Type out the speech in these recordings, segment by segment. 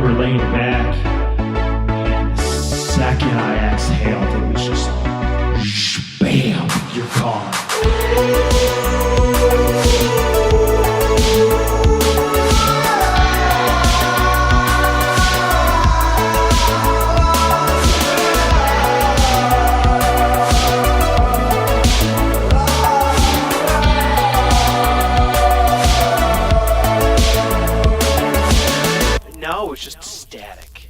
remember laying back, and the second I exhaled, it was just like, bam, you're gone. No, it's just static.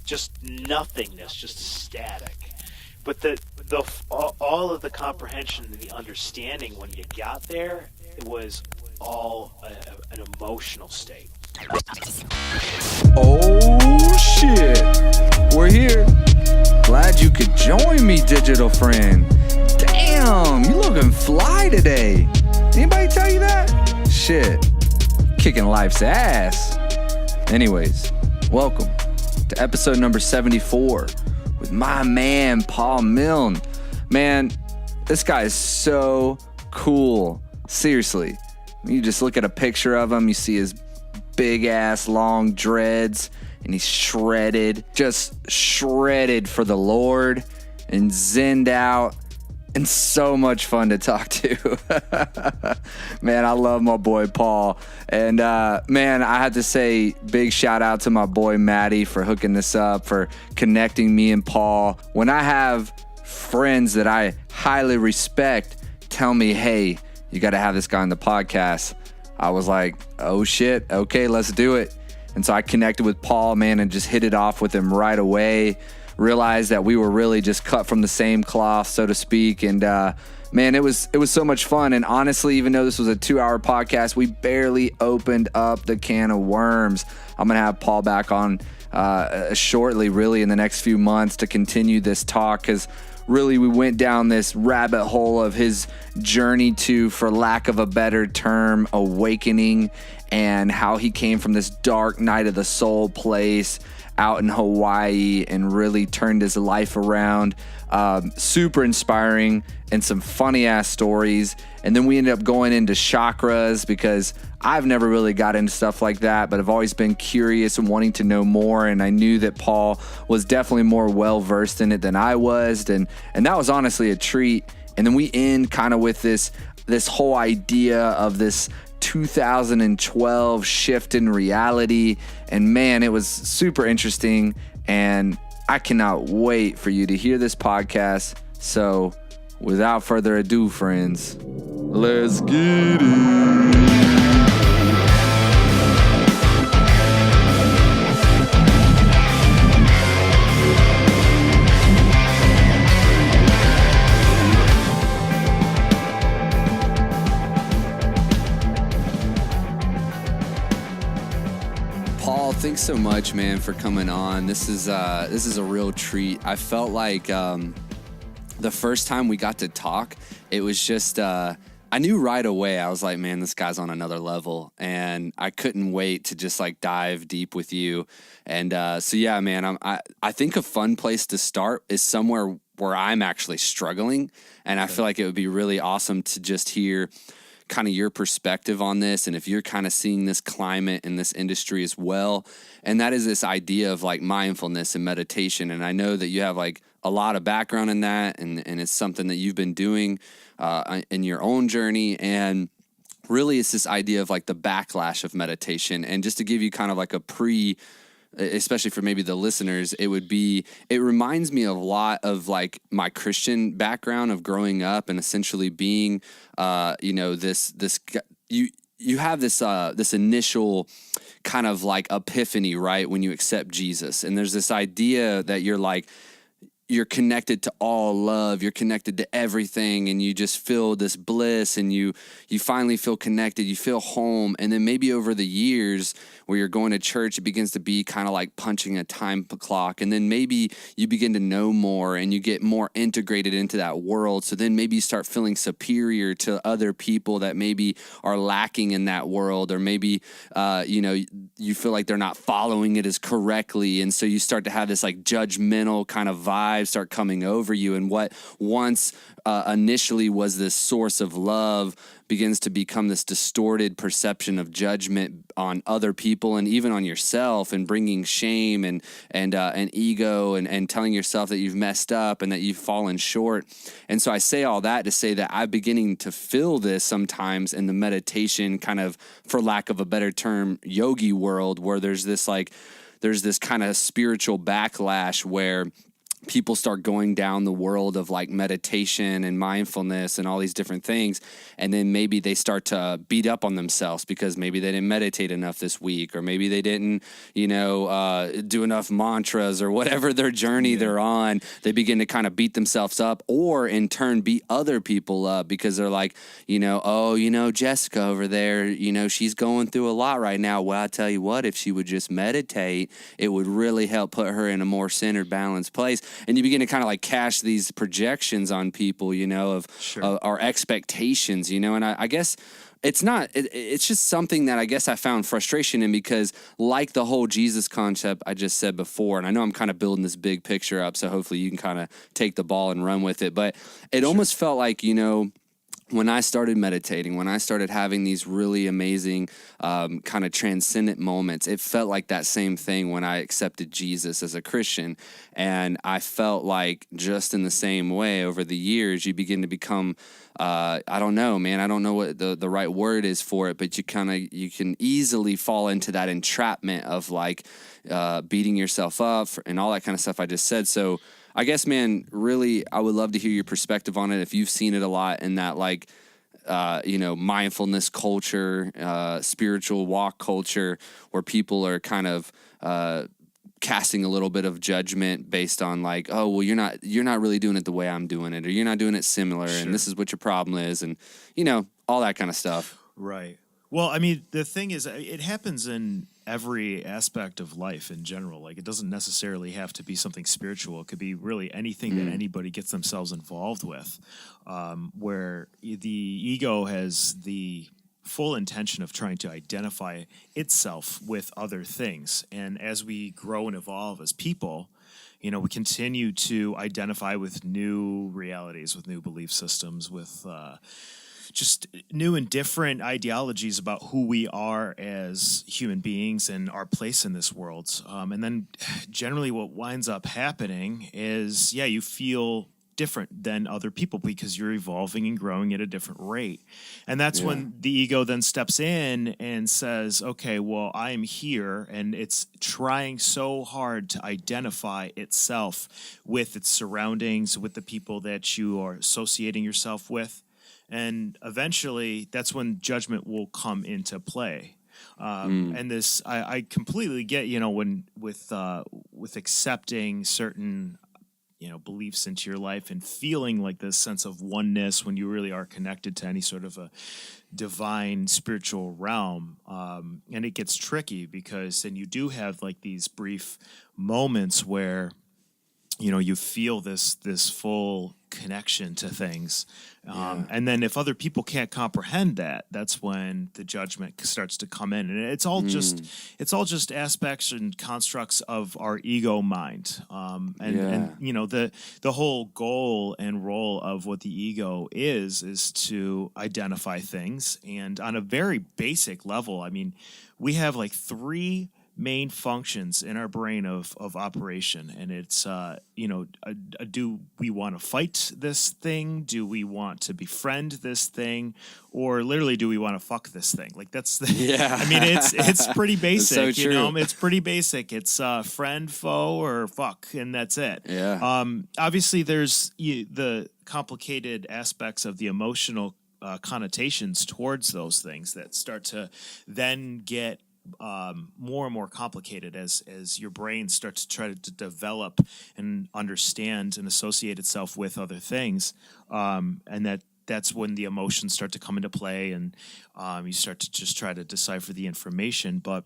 Just nothingness, just static. But all of the comprehension and the understanding when you got there, it was all an emotional state. Oh shit, we're here. Glad you could join me, digital friend. Damn, you looking fly today. Anybody tell you that? Shit, kicking life's ass. Anyways, welcome to episode number 74 with my man, Paul Milne. Man, this guy is so cool. Seriously, you just look at a picture of him, you see his big ass long dreads, and he's shredded, just shredded for the Lord and zenned out. And so much fun to talk to. Man, I love my boy Paul. And man, I have to say big shout out to my boy Maddie for hooking this up, for connecting me and Paul. When I have friends that I highly respect tell me, hey, you got to have this guy on the podcast, I was like, oh shit, okay, let's do it. And so I connected with Paul, man, and just hit it off with him right away. Realized that we were really just cut from the same cloth, so to speak. And man, it was so much fun. And honestly, even though this was a 2-hour podcast, we barely opened up the can of worms. I'm going to have Paul back on shortly, really in the next few months, to continue this talk, because really we went down this rabbit hole of his journey to, for lack of a better term, awakening, and how he came from this dark night of the soul place out in Hawaii and really turned his life around. Super inspiring and some funny ass stories. And then we ended up going into chakras, because I've never really got into stuff like that, but I've always been curious and wanting to know more. And I knew that Paul was definitely more well versed in it than I was. And that was honestly a treat. And then we end kind of with this whole idea of this 2012 shift in reality. And man, it was super interesting, and I cannot wait for you to hear this podcast. So without further ado, friends, let's get it. Thanks so much, man, for coming on. This is a real treat. I felt like the first time we got to talk, it was just I knew right away. I was like, man, this guy's on another level, and I couldn't wait to just like dive deep with you. And so yeah, man, I think a fun place to start is somewhere where I'm actually struggling, and I feel like it would be really awesome to just hear kind of your perspective on this, and if you're kind of seeing this climate in this industry as well. And that is this idea of like mindfulness and meditation. And I know that you have like a lot of background in that, and it's something that you've been doing in your own journey. And really it's this idea of like the backlash of meditation. And just to give you kind of like especially for maybe the listeners, it reminds me a lot of like my Christian background of growing up and essentially being, you have this initial kind of like epiphany, right? When you accept Jesus, and there's this idea that you're connected to all love, you're connected to everything, and you just feel this bliss, and you finally feel connected, you feel home. And then maybe over the years where you're going to church, it begins to be kind of like punching a time clock. And then maybe you begin to know more and you get more integrated into that world. So then maybe you start feeling superior to other people that maybe are lacking in that world, or maybe, you feel like they're not following it as correctly. And so you start to have this like judgmental kind of vibe lives start coming over you, and what once initially was this source of love begins to become this distorted perception of judgment on other people and even on yourself, and bringing shame and ego and telling yourself that you've messed up and that you've fallen short. And so I say all that to say that I'm beginning to feel this sometimes in the meditation kind of, for lack of a better term, yogi world, where there's this kind of spiritual backlash where people start going down the world of like meditation and mindfulness and all these different things. And then maybe they start to beat up on themselves because maybe they didn't meditate enough this week, or maybe they didn't, do enough mantras or whatever their journey they're on. They begin to kind of beat themselves up, or in turn beat other people up because they're like, Jessica over there, she's going through a lot right now. Well, I tell you what, if she would just meditate, it would really help put her in a more centered, balanced place. And you begin to kind of like cast these projections on people, of our expectations, and I guess it's just something that I guess I found frustration in, because like the whole Jesus concept I just said before, and I know I'm kind of building this big picture up, so hopefully you can kind of take the ball and run with it, but it almost felt like, when I started meditating, when I started having these really amazing kind of transcendent moments, it felt like that same thing when I accepted Jesus as a Christian. And I felt like just in the same way over the years, you begin to become, I don't know, man, I don't know what the right word is for it, but you can easily fall into that entrapment of like beating yourself up and all that kind of stuff I just said. So I guess, man, really, I would love to hear your perspective on it. If you've seen it a lot in that, like, mindfulness culture, spiritual walk culture, where people are kind of casting a little bit of judgment based on like, oh, well, you're not really doing it the way I'm doing it, or you're not doing it similar, and this is what your problem is, and all that kind of stuff. Right. Well, I mean, the thing is, it happens in every aspect of life in general. Like, it doesn't necessarily have to be something spiritual. It could be really anything that anybody gets themselves involved with, where the ego has the full intention of trying to identify itself with other things. And as we grow and evolve as people, we continue to identify with new realities, with new belief systems, with just new and different ideologies about who we are as human beings and our place in this world. And then generally what winds up happening is, you feel different than other people because you're evolving and growing at a different rate. And that's when the ego then steps in and says, okay, well, I am here, and it's trying so hard to identify itself with its surroundings, with the people that you are associating yourself with. And eventually, that's when judgment will come into play. And this, I completely get, when with accepting certain, beliefs into your life and feeling like this sense of oneness when you really are connected to any sort of a divine spiritual realm. And it gets tricky because then you do have like these brief moments where, you feel this full connection to things. And then if other people can't comprehend that, that's when the judgment starts to come in. And it's all just aspects and constructs of our ego mind. And the whole goal and role of what the ego is to identify things. And on a very basic level, I mean, we have like three main functions in our brain of operation, and it's do we want to fight this thing, do we want to befriend this thing, or literally do we want to fuck this thing? Like that's I mean, it's pretty basic. So true. It's pretty basic. It's friend, foe, or fuck, and that's it. Obviously there's the complicated aspects of the emotional connotations towards those things that start to then get more and more complicated as your brain starts to try to develop and understand and associate itself with other things, and that's when the emotions start to come into play, and you start to just try to decipher the information. But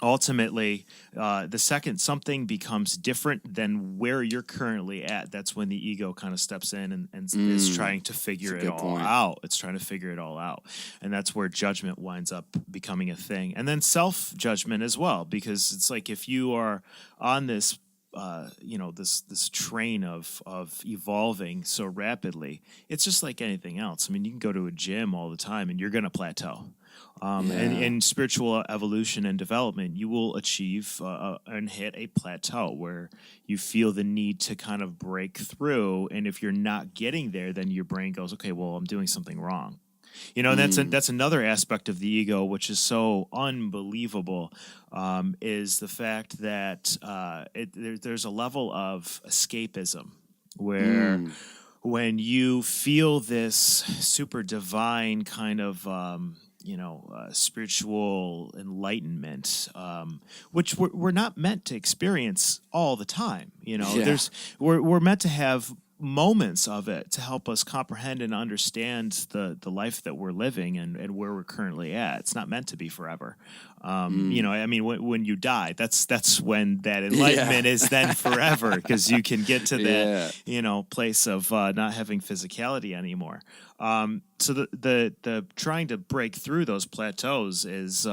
ultimately, the second something becomes different than where you're currently at, that's when the ego kind of steps in and is trying to figure it all out. It's trying to figure it all out. And that's where judgment winds up becoming a thing. And then self-judgment as well, because it's like if you are on this this train of evolving so rapidly. It's just like anything else. I mean, you can go to a gym all the time and you're going to plateau. And in spiritual evolution and development, you will achieve and hit a plateau where you feel the need to kind of break through. And if you're not getting there, then your brain goes, okay, well, I'm doing something wrong. And that's another aspect of the ego, which is so unbelievable, is the fact that there's a level of escapism where when you feel this super divine kind of spiritual enlightenment, which we're not meant to experience all the time. We're meant to have moments of it to help us comprehend and understand the life that we're living and where we're currently at. It's not meant to be forever. When you die, that's when that enlightenment is then forever, because you can get to that place of not having physicality anymore. So the trying to break through those plateaus is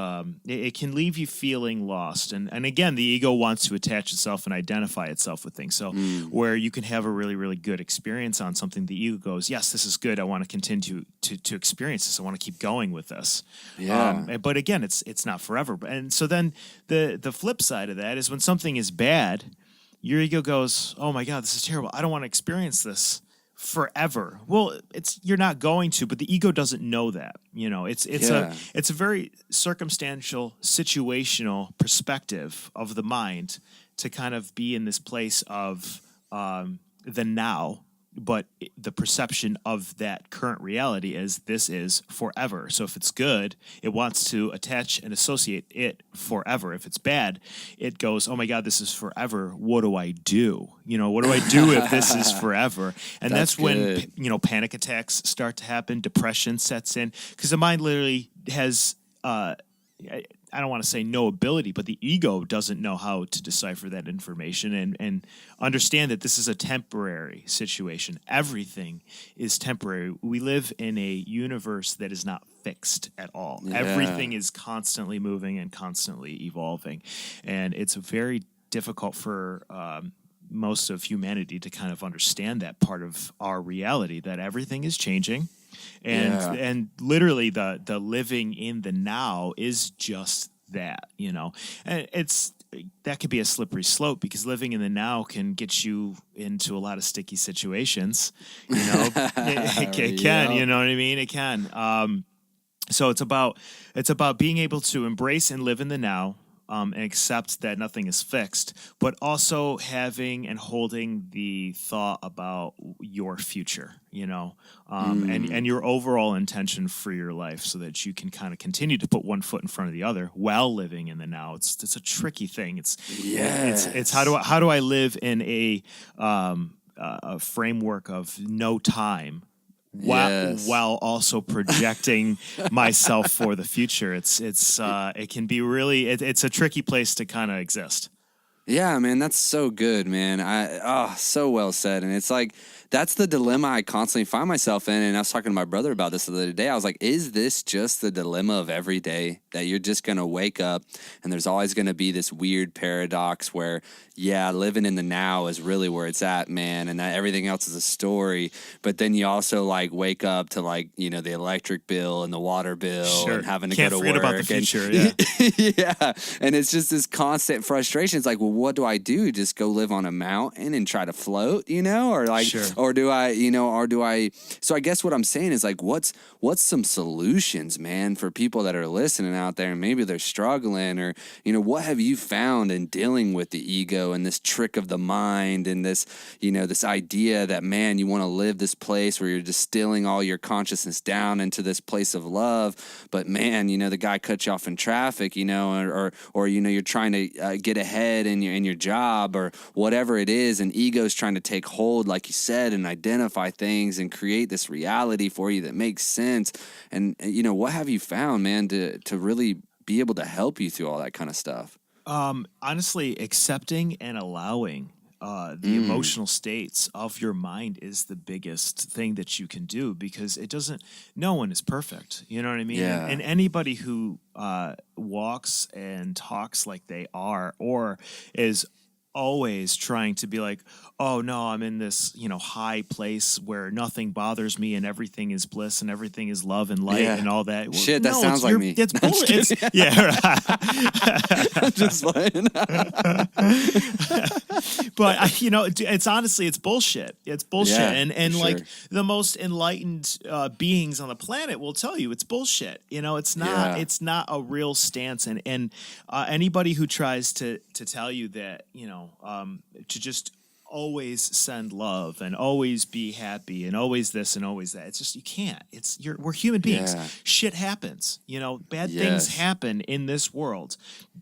it can leave you feeling lost, and again, the ego wants to attach itself and identify itself with things. So where you can have a really, really good experience on something, the ego goes, yes, this is good, I want to continue to experience this, I want to keep going with this. But again, it's not forever. And so then the flip side of that is when something is bad, your ego goes, oh my God, this is terrible, I don't want to experience this forever. Well, you're not going to, but the ego doesn't know that. It's a very circumstantial, situational perspective of the mind to kind of be in this place of the now, but the perception of that current reality is this is forever. So if it's good, it wants to attach and associate it forever. If it's bad, it goes, oh my God, this is forever. What do I do? What do I do if this is forever? And that's when, panic attacks start to happen. Depression sets in because the mind literally has, I don't want to say no ability, but the ego doesn't know how to decipher that information and understand that this is a temporary situation. Everything is temporary. We live in a universe that is not fixed at all. Yeah. Everything is constantly moving and constantly evolving. And it's very difficult for most of humanity to kind of understand that part of our reality, that everything is changing. And literally the living in the now is just that, and that could be a slippery slope because living in the now can get you into a lot of sticky situations. It can, you know what I mean? It can. So it's about being able to embrace and live in the now. And accept that nothing is fixed, but also having and holding the thought about your future, and your overall intention for your life so that you can kind of continue to put one foot in front of the other while living in the now. It's a tricky thing. It's how do I live in a framework of no time while also projecting myself for the future. It can be really it's a tricky place to kind of exist. Yeah, man, that's so good, man. So well said. And it's like that's the dilemma I constantly find myself in. And I was talking to my brother about this the other day. I was like, is this just the dilemma of every day that you're just going to wake up and there's always going to be this weird paradox where, living in the now is really where it's at, man. And that everything else is a story. But then you also like wake up to like, the electric bill and the water bill and having to go to work. Can't forget about the future, yeah. And it's just this constant frustration. It's like, well, what do I do? Just go live on a mountain and try to float, or like, or do I, so I guess what I'm saying is like, what's some solutions, man, for people that are listening out there and maybe they're struggling or, what have you found in dealing with the ego and this trick of the mind and this, this idea that, man, you want to live this place where you're distilling all your consciousness down into this place of love. But man, the guy cuts you off in traffic, or you're trying to get ahead in your job or whatever it is. And ego's trying to take hold, like you said, and identify things and create this reality for you that makes sense. And what have you found, man, to really be able to help you through all that kind of stuff? Honestly, accepting and allowing the emotional states of your mind is the biggest thing that you can do because no one is perfect. You know what I mean? Yeah. And anybody who walks and talks like they are or is always trying to be like, oh no, I'm in this, high place where nothing bothers me and everything is bliss and everything is love and light Yeah. and all that. Well, Shit, that no, sounds like me. It's I'm just bullshit. kidding. Yeah. I'm just playing. But it's honestly, it's bullshit. It's bullshit. Yeah, and for like sure. the most enlightened beings on the planet will tell you it's bullshit. It's not. Yeah. It's not a real stance. And anybody who tries to tell you that to just always send love and always be happy and always this and always that. It's just, you can't. We're human beings. Yeah. Shit happens. Bad Yes. things happen in this world.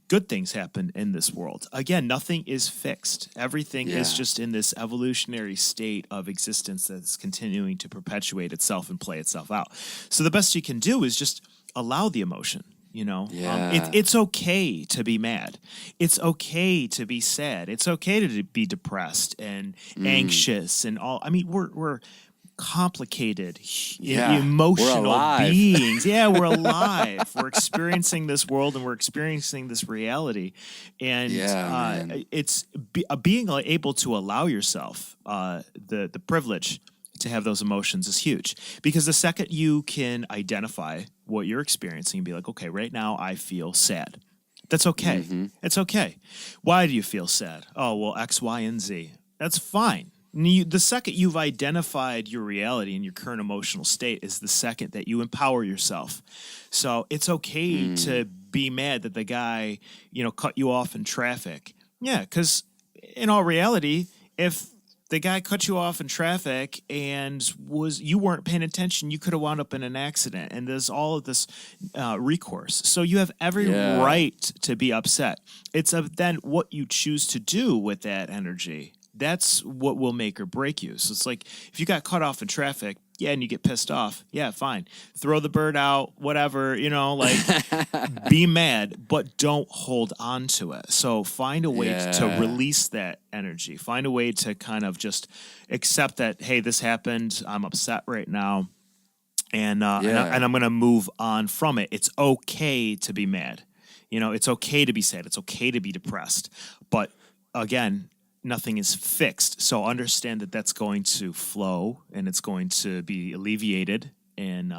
Good things happen in this world. Again, nothing is fixed. Everything is Yeah. just in this evolutionary state of existence that's continuing to perpetuate itself and play itself out. So the best you can do is just allow the emotion. Yeah. It's okay to be mad. It's okay to be sad. It's okay to be depressed and anxious and all. I mean, we're complicated, Yeah. emotional We're alive. beings. Yeah, we're alive. We're experiencing this world and we're experiencing this reality. And Yeah, man. it's being able to allow yourself the privilege to have those emotions is huge, because the second you can identify what you're experiencing and be like, okay, right now I feel sad. That's okay. Mm-hmm. It's okay. Why do you feel sad? Oh, well, X, Y, and Z. That's fine. The second you've identified your reality and your current emotional state is the second that you empower yourself. So it's okay to be mad that the guy, cut you off in traffic. Yeah, because in all reality, if the guy cut you off in traffic and you weren't paying attention, you could have wound up in an accident. And there's all of this recourse. So you have every Yeah. right to be upset. It's then what you choose to do with that energy. That's what will make or break you. So it's like, if you got cut off in traffic, yeah, and you get pissed off, yeah, fine. Throw the bird out, whatever, be mad, but don't hold on to it. So find a way to Yeah. release that energy. Find a way to kind of just accept that, hey, this happened. I'm upset right now. And I'm going to move on from it. It's okay to be mad. It's okay to be sad. It's okay to be depressed. But again, nothing is fixed. So understand that that's going to flow and it's going to be alleviated. And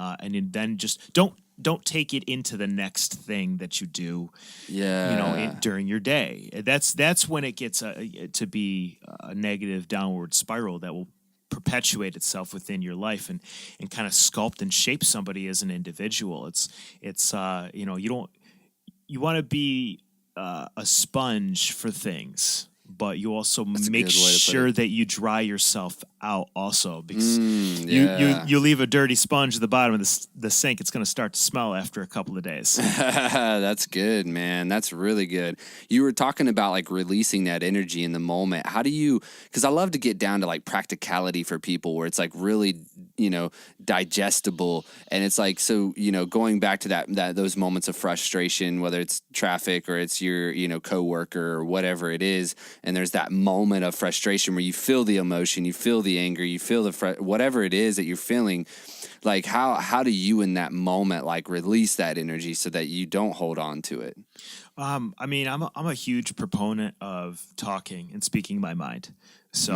then just don't take it into the next thing that you do, Yeah. during your day. That's when it gets to be a negative downward spiral that will perpetuate itself within your life and kind of sculpt and shape somebody as an individual. You want to be a sponge for things, but you also That's a make good way to put sure it. that you dry yourself out also, because Yeah. you leave a dirty sponge at the bottom of the sink, it's going to start to smell after a couple of days. That's good, man. That's really good. You were talking about like releasing that energy in the moment. How do you, because I love to get down to like practicality for people where it's like really, digestible. And it's like, so, going back to that those moments of frustration, whether it's traffic or it's your, coworker or whatever it is. And there's that moment of frustration where you feel the emotion, you feel the anger, you feel whatever it is that you're feeling. Like how do you in that moment like release that energy so that you don't hold on to it? I'm a huge proponent of talking and speaking my mind. So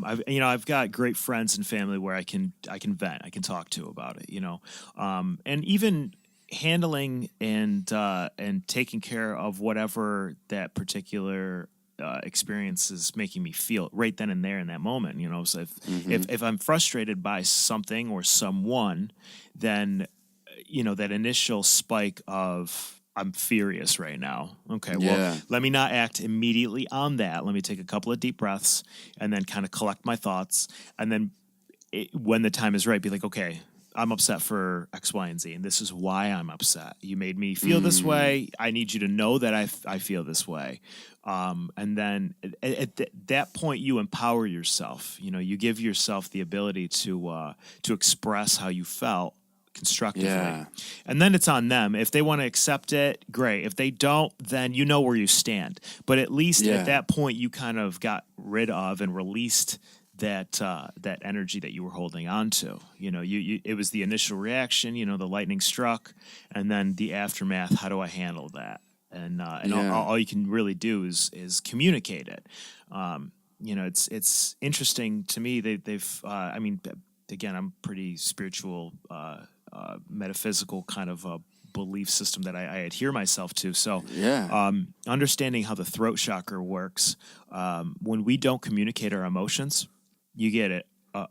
I've got great friends and family where I can vent, I can talk to about it, and even handling and taking care of whatever that particular experience is making me feel right then and there in that moment. So if I'm frustrated by something or someone, then that initial spike of I'm furious right now. Okay, well, Yeah. let me not act immediately on that. Let me take a couple of deep breaths and then kind of collect my thoughts. And then when the time is right, be like, okay, I'm upset for X, Y, and Z, and this is why I'm upset. You made me feel this way. I need you to know that I feel this way. And then at that point, you empower yourself. You give yourself the ability to express how you felt constructively. Yeah. And then it's on them. If they want to accept it, great. If they don't, then you know where you stand. But at least Yeah. at that point, you kind of got rid of and released that energy that you were holding on to. It was the initial reaction, the lightning struck, and then the aftermath. How do I handle that? and Yeah. all you can really do is communicate it. It's interesting to me. I mean, again, I'm pretty spiritual, metaphysical kind of belief system that I adhere myself to. So, Yeah. understanding how the throat chakra works, when we don't communicate our emotions, you get it.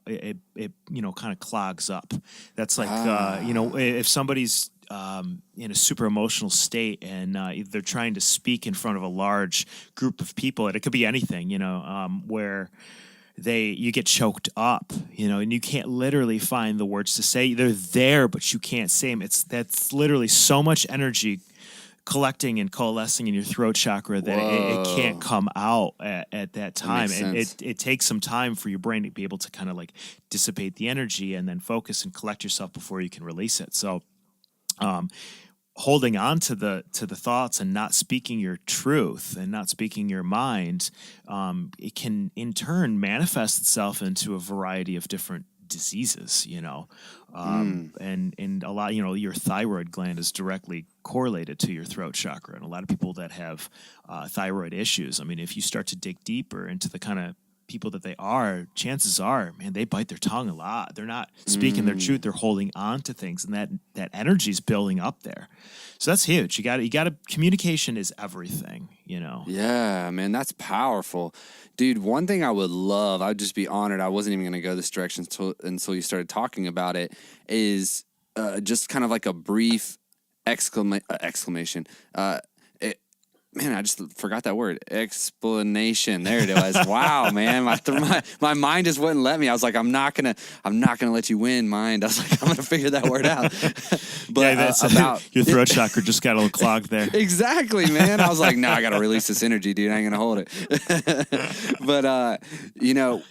It kind of clogs up. That's like if somebody's in a super emotional state and they're trying to speak in front of a large group of people, and it could be anything, where you get choked up, and you can't literally find the words to say. They're there, but you can't say them. That's literally so much energy collecting and coalescing in your throat chakra that it can't come out at that time. That makes sense. It takes some time for your brain to be able to kind of like dissipate the energy and then focus and collect yourself before you can release it. So, holding on to the thoughts and not speaking your truth and not speaking your mind, it can in turn manifest itself into a variety of different diseases, and a lot, your thyroid gland is directly correlated to your throat chakra. And a lot of people that have thyroid issues, I mean, if you start to dig deeper into the kind of people that they are, chances are, man, they bite their tongue a lot. They're not speaking their truth. They're holding on to things, and that energy is building up there. So that's huge. You got to communication is everything, Yeah, man, that's powerful. Dude, one thing I would love, I'd just be honored, I wasn't even going to go this direction until you started talking about it, is just kind of like a brief exclamation. Man, I just forgot that word. Explanation. There it was. Wow, man, my mind just wouldn't let me. I was like, I'm not gonna let you win, mind. I was like, I'm gonna figure that word out. But about your throat chakra just got a little clogged there. Exactly, man. I was like, no, I gotta release this energy, dude. I ain't gonna hold it. But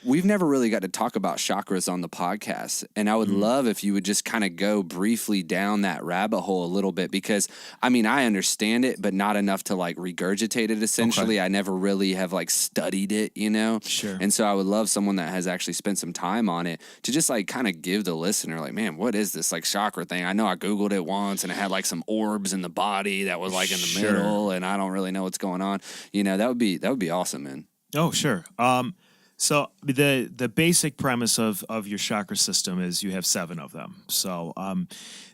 we've never really got to talk about chakras on the podcast, and I would love if you would just kind of go briefly down that rabbit hole a little bit, because I mean, I understand it, but not enough to like regurgitate it. Essentially, I never really have like studied it, Sure. And so I would love someone that has actually spent some time on it to just like kind of give the listener like, man, what is this like chakra thing? I know I Googled it once and it had like some orbs in the body that was like in the middle, and I don't really know what's going on. That would be awesome, man. Oh, sure. So the basic premise of your chakra system is you have 7 of them. So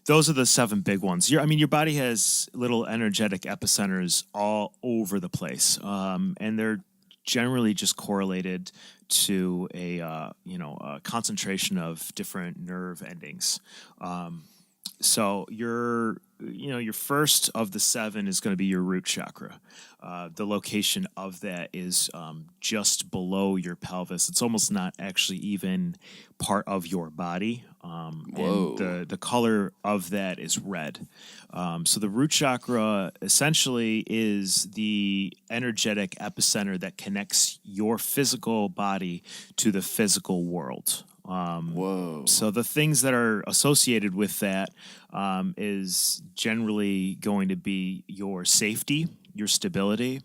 those are the 7 big ones. Your body has little energetic epicenters all over the place, and they're generally just correlated to a concentration of different nerve endings. So your first of the 7 is going to be your root chakra. The location of that is just below your pelvis. It's almost not actually even part of your body. Whoa. And the color of that is red. So the root chakra essentially is the energetic epicenter that connects your physical body to the physical world. Whoa. So the things that are associated with that is generally going to be your safety, your stability,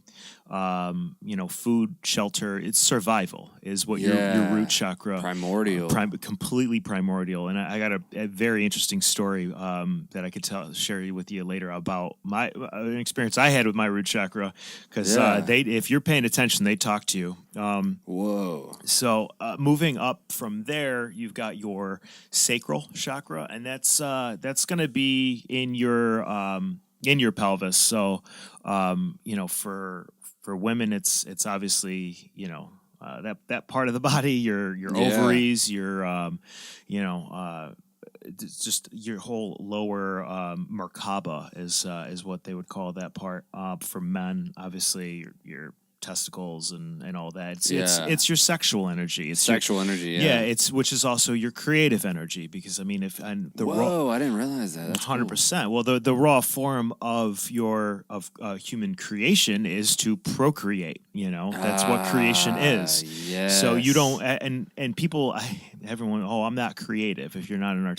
food, shelter. It's survival is what your root chakra. Primordial. Completely primordial. And I got a very interesting story that I could share with you later about an experience I had with my root chakra, because if you're paying attention, they talk to you. Whoa. So moving up from there, you've got your sacral chakra, and that's going to be in your pelvis. So, for women, it's obviously, that part of the body, your ovaries, your, just your whole lower Merkaba is what they would call that part. For men, obviously, your testicles and all that. It's your sexual energy. It's sexual energy. Yeah, which is also your creative energy, because I didn't realize that. That's 100%. Cool. Well, the raw form of human creation is to procreate. That's what creation is. Yes. So you don't and people. Everyone, I'm not creative. If you're not an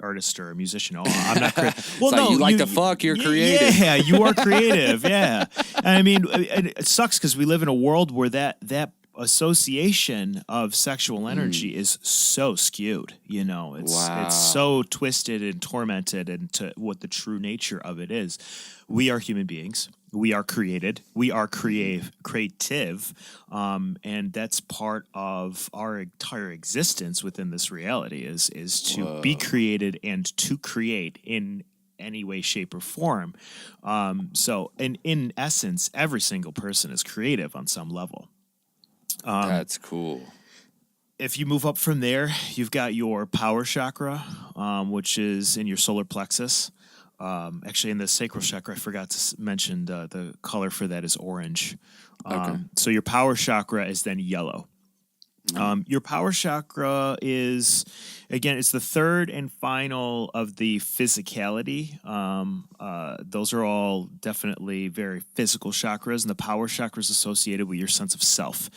artist or a musician, I'm not creative. Well, no, you like to fuck, you're creative. Yeah, you are creative. Yeah, and it sucks because we live in a world where that association of sexual energy is so skewed. It's so twisted and tormented into what the true nature of it is. We are human beings. we are created, we are creative, and that's part of our entire existence within this reality is to be created and to create in any way, shape, or form. So in essence, every single person is creative on some level. That's cool. If you move up from there, you've got your power chakra, which is in your solar plexus. Actually, in the sacral chakra, I forgot to mention the color for that is orange. So your power chakra is then yellow. Your power chakra is, again, it's the third and final of the physicality. Those are all definitely very physical chakras, and the power chakra is associated with your sense of self,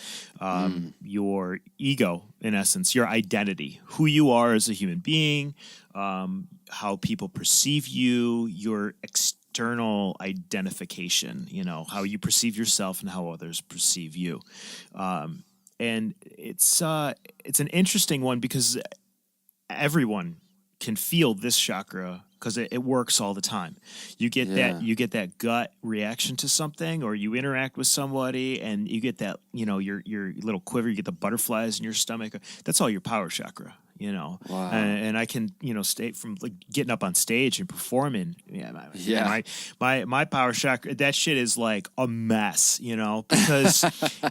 your ego, in essence, your identity, who you are as a human being, how people perceive you, your external identification, how you perceive yourself and how others perceive you. And it's an interesting one because everyone can feel this chakra because it works all the time. You get that gut reaction to something, or you interact with somebody and you get that, your little quiver, you get the butterflies in your stomach. That's all your power chakra. Wow. And I can, state from like getting up on stage and performing. My power chakra, that shit is like a mess, because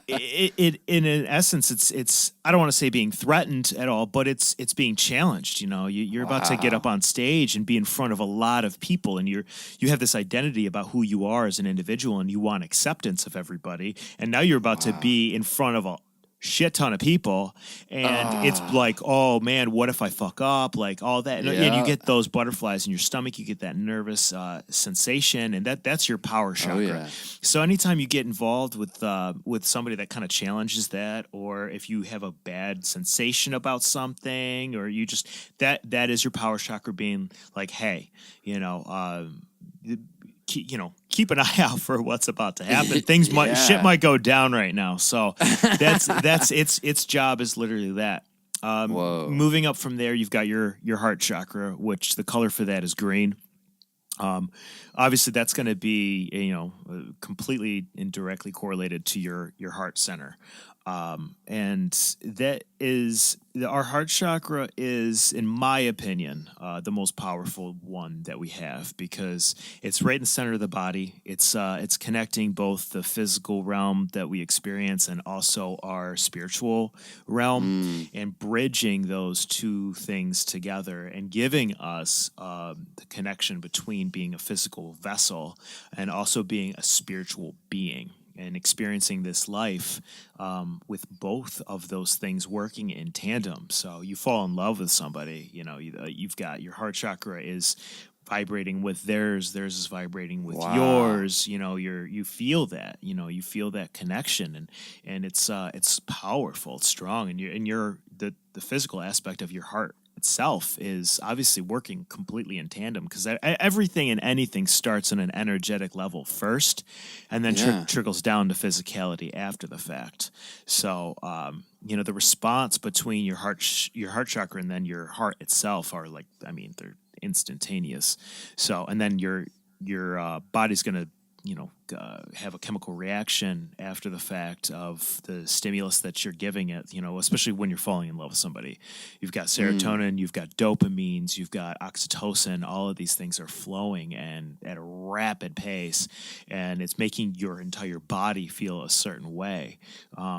it in essence, it's, I don't want to say being threatened at all, but it's being challenged. You're about to get up on stage and be in front of a lot of people, and you have this identity about who you are as an individual, and you want acceptance of everybody. And now you're about to be in front of a shit ton of people, and it's like, oh man, what if I fuck up, like all that, and you get those butterflies in your stomach, you get that nervous sensation, and that's your power chakra. So anytime you get involved with somebody that kind of challenges that, or if you have a bad sensation about something, or you just that is your power chakra being like, hey, keep an eye out for what's about to happen. Shit might go down right now. So that's its job is literally that. Moving up from there, you've got your heart chakra, which the color for that is green. Obviously, that's going to be completely and directly correlated to your heart center. And that is our heart chakra is, in my opinion, the most powerful one that we have, because it's right in the center of the body. It's connecting both the physical realm that we experience and also our spiritual realm, and bridging those two things together and giving us the connection between being a physical vessel and also being a spiritual being, and experiencing this life with both of those things working in tandem. So you fall in love with somebody, you've got your heart chakra is vibrating with theirs is vibrating with yours. You feel that, you feel that connection, and it's powerful, it's strong, and you're the physical aspect of your heart itself is obviously working completely in tandem, because everything and anything starts on an energetic level first, and then trickles down to physicality after the fact. So the response between your heart chakra and then your heart itself are like, they're instantaneous. So, and then your body's gonna have a chemical reaction after the fact of the stimulus that you're giving it, especially when you're falling in love with somebody. You've got serotonin, you've got dopamines, you've got oxytocin. All of these things are flowing and at a rapid pace, and it's making your entire body feel a certain way,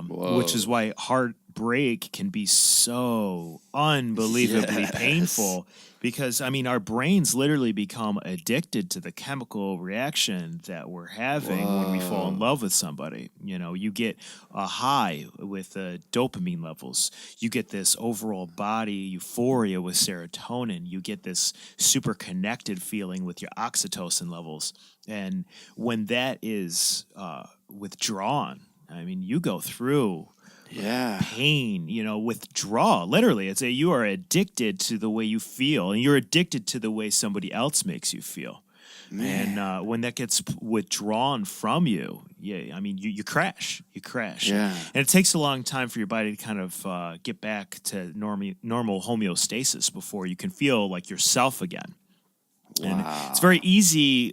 which is why heartbreak can be so unbelievably painful, because our brains literally become addicted to the chemical reaction that we're having when we fall in love with somebody. You get a high with the dopamine levels. You get this overall body euphoria with serotonin. You get this super connected feeling with your oxytocin levels. And when that is withdrawn, you go through pain, withdrawal. Literally, it's you are addicted to the way you feel, and you're addicted to the way somebody else makes you feel. Man. And when that gets withdrawn from you, you crash. You crash. Yeah. And it takes a long time for your body to kind of get back to normal homeostasis before you can feel like yourself again. And Wow. it's very easy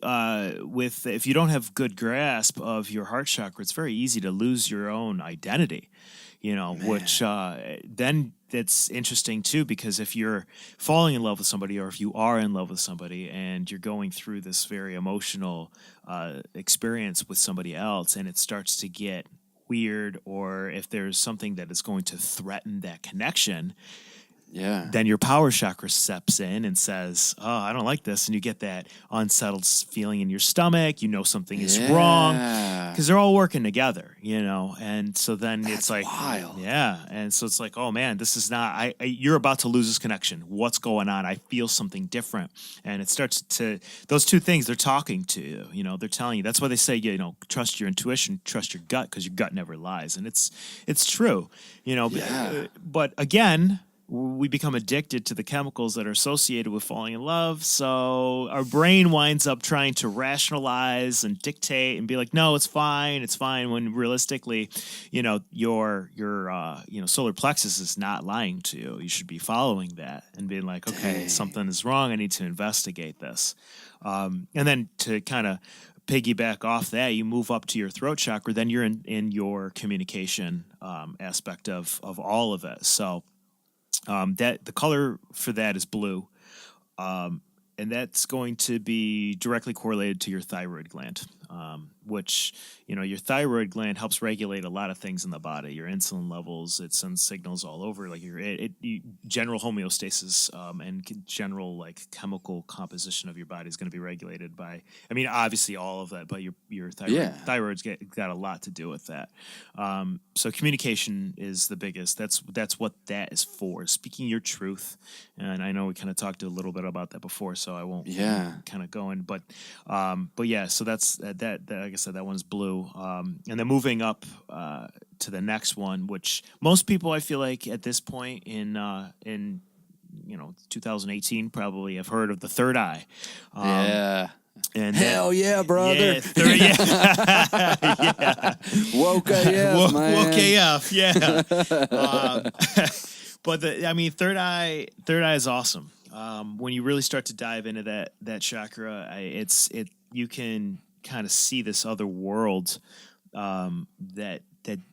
with if you don't have good grasp of your heart chakra, it's very easy to lose your own identity. Which then it's interesting too, because if you're falling in love with somebody, or if you are in love with somebody and you're going through this very emotional experience with somebody else, and it starts to get weird, or if there's something that is going to threaten that connection, Yeah. then your power chakra steps in and says, "Oh, I don't like this," and you get that unsettled feeling in your stomach. Something is wrong, because they're all working together. And so then it's like, wild. yeah, and so it's like, oh man, this is not. You're about to lose this connection. What's going on? I feel something different, and it starts to those two things. They're talking to you. They're telling you. That's why they say, trust your intuition, trust your gut, because your gut never lies, and it's true. Yeah. But again, we become addicted to the chemicals that are associated with falling in love. So our brain winds up trying to rationalize and dictate and be like, no, it's fine. When realistically, your solar plexus is not lying to you. You should be following that and being like, okay, Dang. something is wrong. I need to investigate this. And then to kind of piggyback off that, you move up to your throat chakra, then you're in your communication aspect of all of it. So that the color for that is blue, and that's going to be directly correlated to your thyroid gland, which your thyroid gland helps regulate a lot of things in the body. Your insulin levels, it sends signals all over, like general homeostasis and general like chemical composition of your body is going to be regulated by. I mean, obviously all of that, but your thyroid's got a lot to do with that. So communication is the biggest. That's what that is for. Speaking your truth, and I know we kind of talked a little bit about that before, so I won't kind of go in. But yeah, so that's that. Like I said, that one's blue. And then moving up to the next one, which most people I feel like at this point in 2018 probably have heard of the third eye. And hell yeah, brother. Yeah, yeah. Woke AF, man. Woke AF, yeah. But third eye is awesome. When you really start to dive into that chakra, you can kind of see this other world that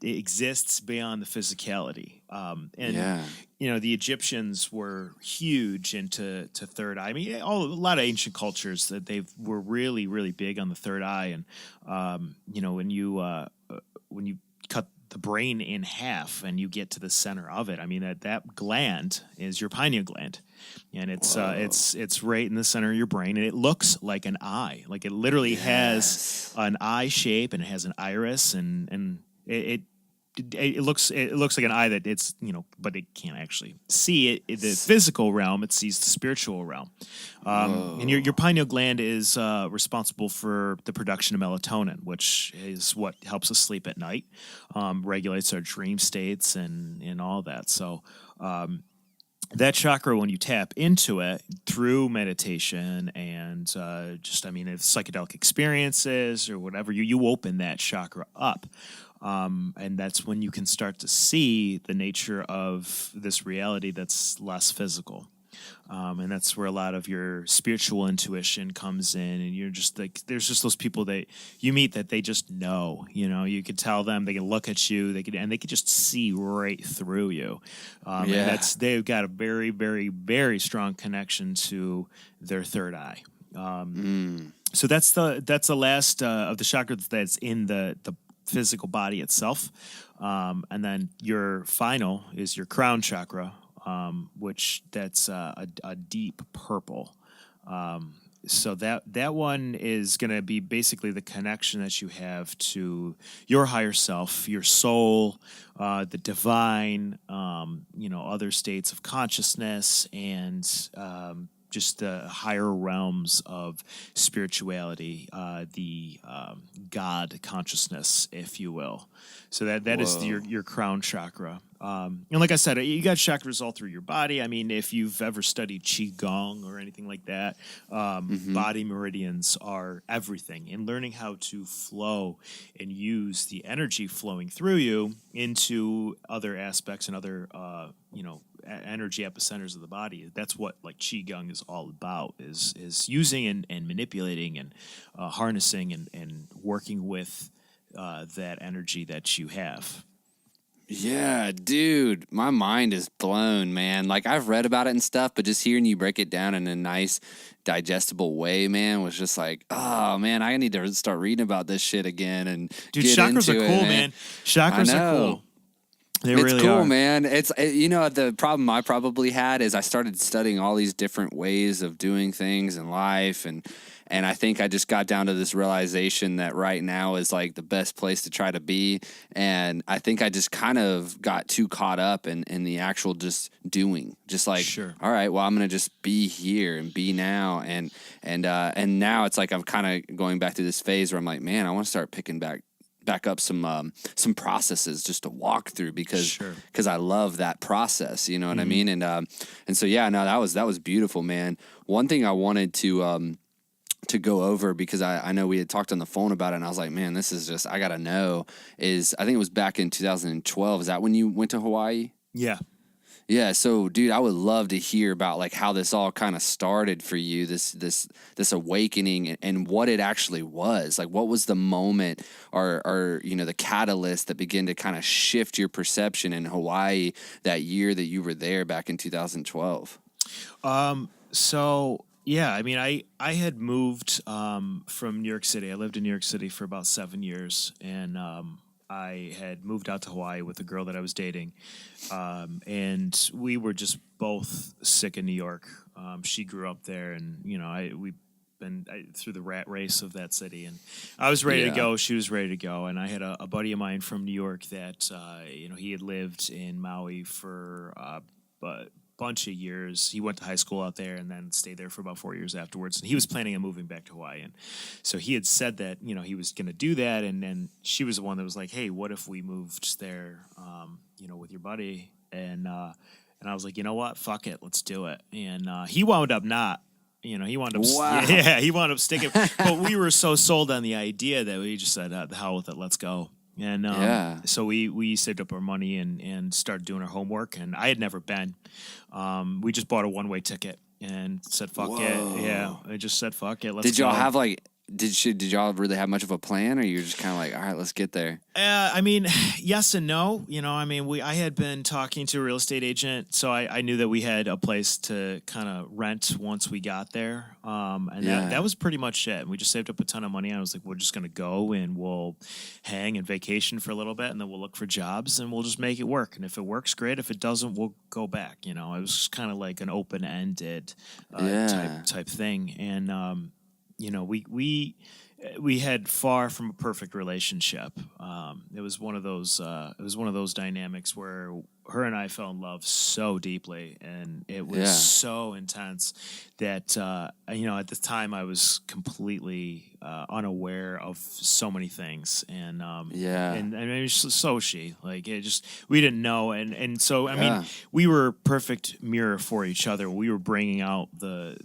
exists beyond the physicality. The Egyptians were huge into third eye. I mean, a lot of ancient cultures that they were really, really big on the third eye. And when you cut the brain in half and you get to the center of it, I mean that gland is your pineal gland, and it's right in the center of your brain, and it looks like an eye. Like it literally has an eye shape, and it has an iris, and it looks like an eye that it's but it can't actually see it in the physical realm. It sees the spiritual realm. And your pineal gland is responsible for the production of melatonin, which is what helps us sleep at night, regulates our dream states and all that. So that chakra, when you tap into it through meditation and if psychedelic experiences or whatever, you open that chakra up. And that's when you can start to see the nature of this reality that's less physical. And that's where a lot of your spiritual intuition comes in, and you're just like, there's just those people that you meet that they just know, you could tell them, they can look at you, they could just see right through you. And they've got a very, very, very strong connection to their third eye. So that's the last of the chakras that's in the physical body itself. And then your final is your crown chakra, which that's a deep purple. So that one is going to be basically the connection that you have to your higher self, your soul, the divine, other states of consciousness, and just the higher realms of spirituality, the God consciousness, if you will. So that is your crown chakra. And like I said, you got chakras all through your body. I mean, if you've ever studied Qigong or anything like that, body meridians are everything. And learning how to flow and use the energy flowing through you into other aspects and other, energy epicenters of the body. That's what like qigong is all about, is using and manipulating and harnessing and working with that energy that you have. Yeah, dude, my mind is blown, man. Like I've read about it and stuff, but just hearing you break it down in a nice, digestible way, man, was just like, oh man, I need to start reading about this shit again and Dude, get chakras into are it, cool, man. Chakras are cool. They It's really cool, are. man. It's the problem I probably had is I started studying all these different ways of doing things in life, and I think I just got down to this realization that right now is like the best place to try to be, and I think I just kind of got too caught up in the actual just doing, just like, Sure. all right, well I'm gonna just be here and be now, and now it's like I'm kind of going back to this phase where I'm like, man, I want to start picking back up some processes just to walk through because I love that process, you know what I mean? And so yeah, no, that was beautiful, man. One thing I wanted to go over, because I know we had talked on the phone about it, and I was like, man, this is just, I gotta know, is I think it was back in 2012. Is that when you went to Hawaii? Yeah. Yeah, so dude, I would love to hear about like how this all kind of started for you, this awakening, and what it actually was. Like, what was the moment or you know, the catalyst that began to kind of shift your perception in Hawaii that year that you were there back in 2012? So yeah, I mean, I had moved from New York City. I lived in New York City for about 7 years, and I had moved out to Hawaii with the girl that I was dating, and we were just both sick of New York. She grew up there, and you know, we've been through the rat race of that city, and I was ready to go. She was ready to go, and I had a buddy of mine from New York that you know, he had lived in Maui for bunch of years. He went to high school out there and then stayed there for about 4 years afterwards. And he was planning on moving back to Hawaii. And so he had said that, you know, he was going to do that. And then she was the one that was like, hey, what if we moved there, you know, with your buddy? And I was like, you know what? Fuck it. Let's do it. And he wound up not. You know, he wound up, he wound up sticking. But we were so sold on the idea that we just said, the hell with it, let's go. And so we saved up our money and started doing our homework. And I had never been. We just bought a one-way ticket and said, fuck it. Yeah, I just said, fuck it, let's go. Did y'all have like, did y'all really have much of a plan, or you were just kind of like, all right, let's get there? I mean, yes and no. You know, I mean, I had been talking to a real estate agent, so I knew that we had a place to kind of rent once we got there. And that was pretty much it. We just saved up a ton of money. I was like, we're just going to go and we'll hang and vacation for a little bit, and then we'll look for jobs and we'll just make it work. And if it works, great. If it doesn't, we'll go back. You know, it was kind of like an open-ended type thing. And, you know, we had far from a perfect relationship. It was one of those dynamics where her and I fell in love so deeply, and it was so intense that you know, at the time I was completely unaware of so many things, and I mean, so was she. Like, it just, we didn't know, and so I mean, we were a perfect mirror for each other. We were bringing out the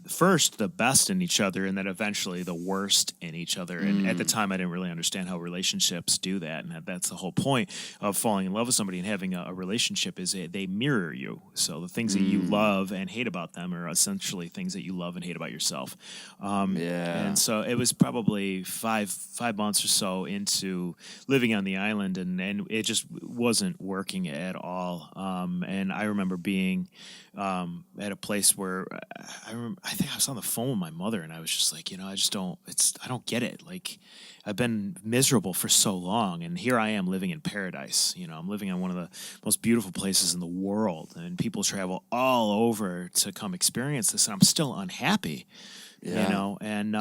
best in each other, and then eventually the worst in each other. And at the time, I didn't really understand how relationships do that, and that's the whole point of falling in love with somebody and having a relationship, is they mirror you. So the things that you love and hate about them are essentially things that you love and hate about yourself. And so it was probably five months or so into living on the island, and it just wasn't working at all. And I remember being at a place where I think I was on the phone with my mother, and I was just like, you know, I don't get it. Like, I've been miserable for so long, and here I am living in paradise. You know, I'm living on one of the most beautiful places in the world, and people travel all over to come experience this, and I'm still unhappy. You know, and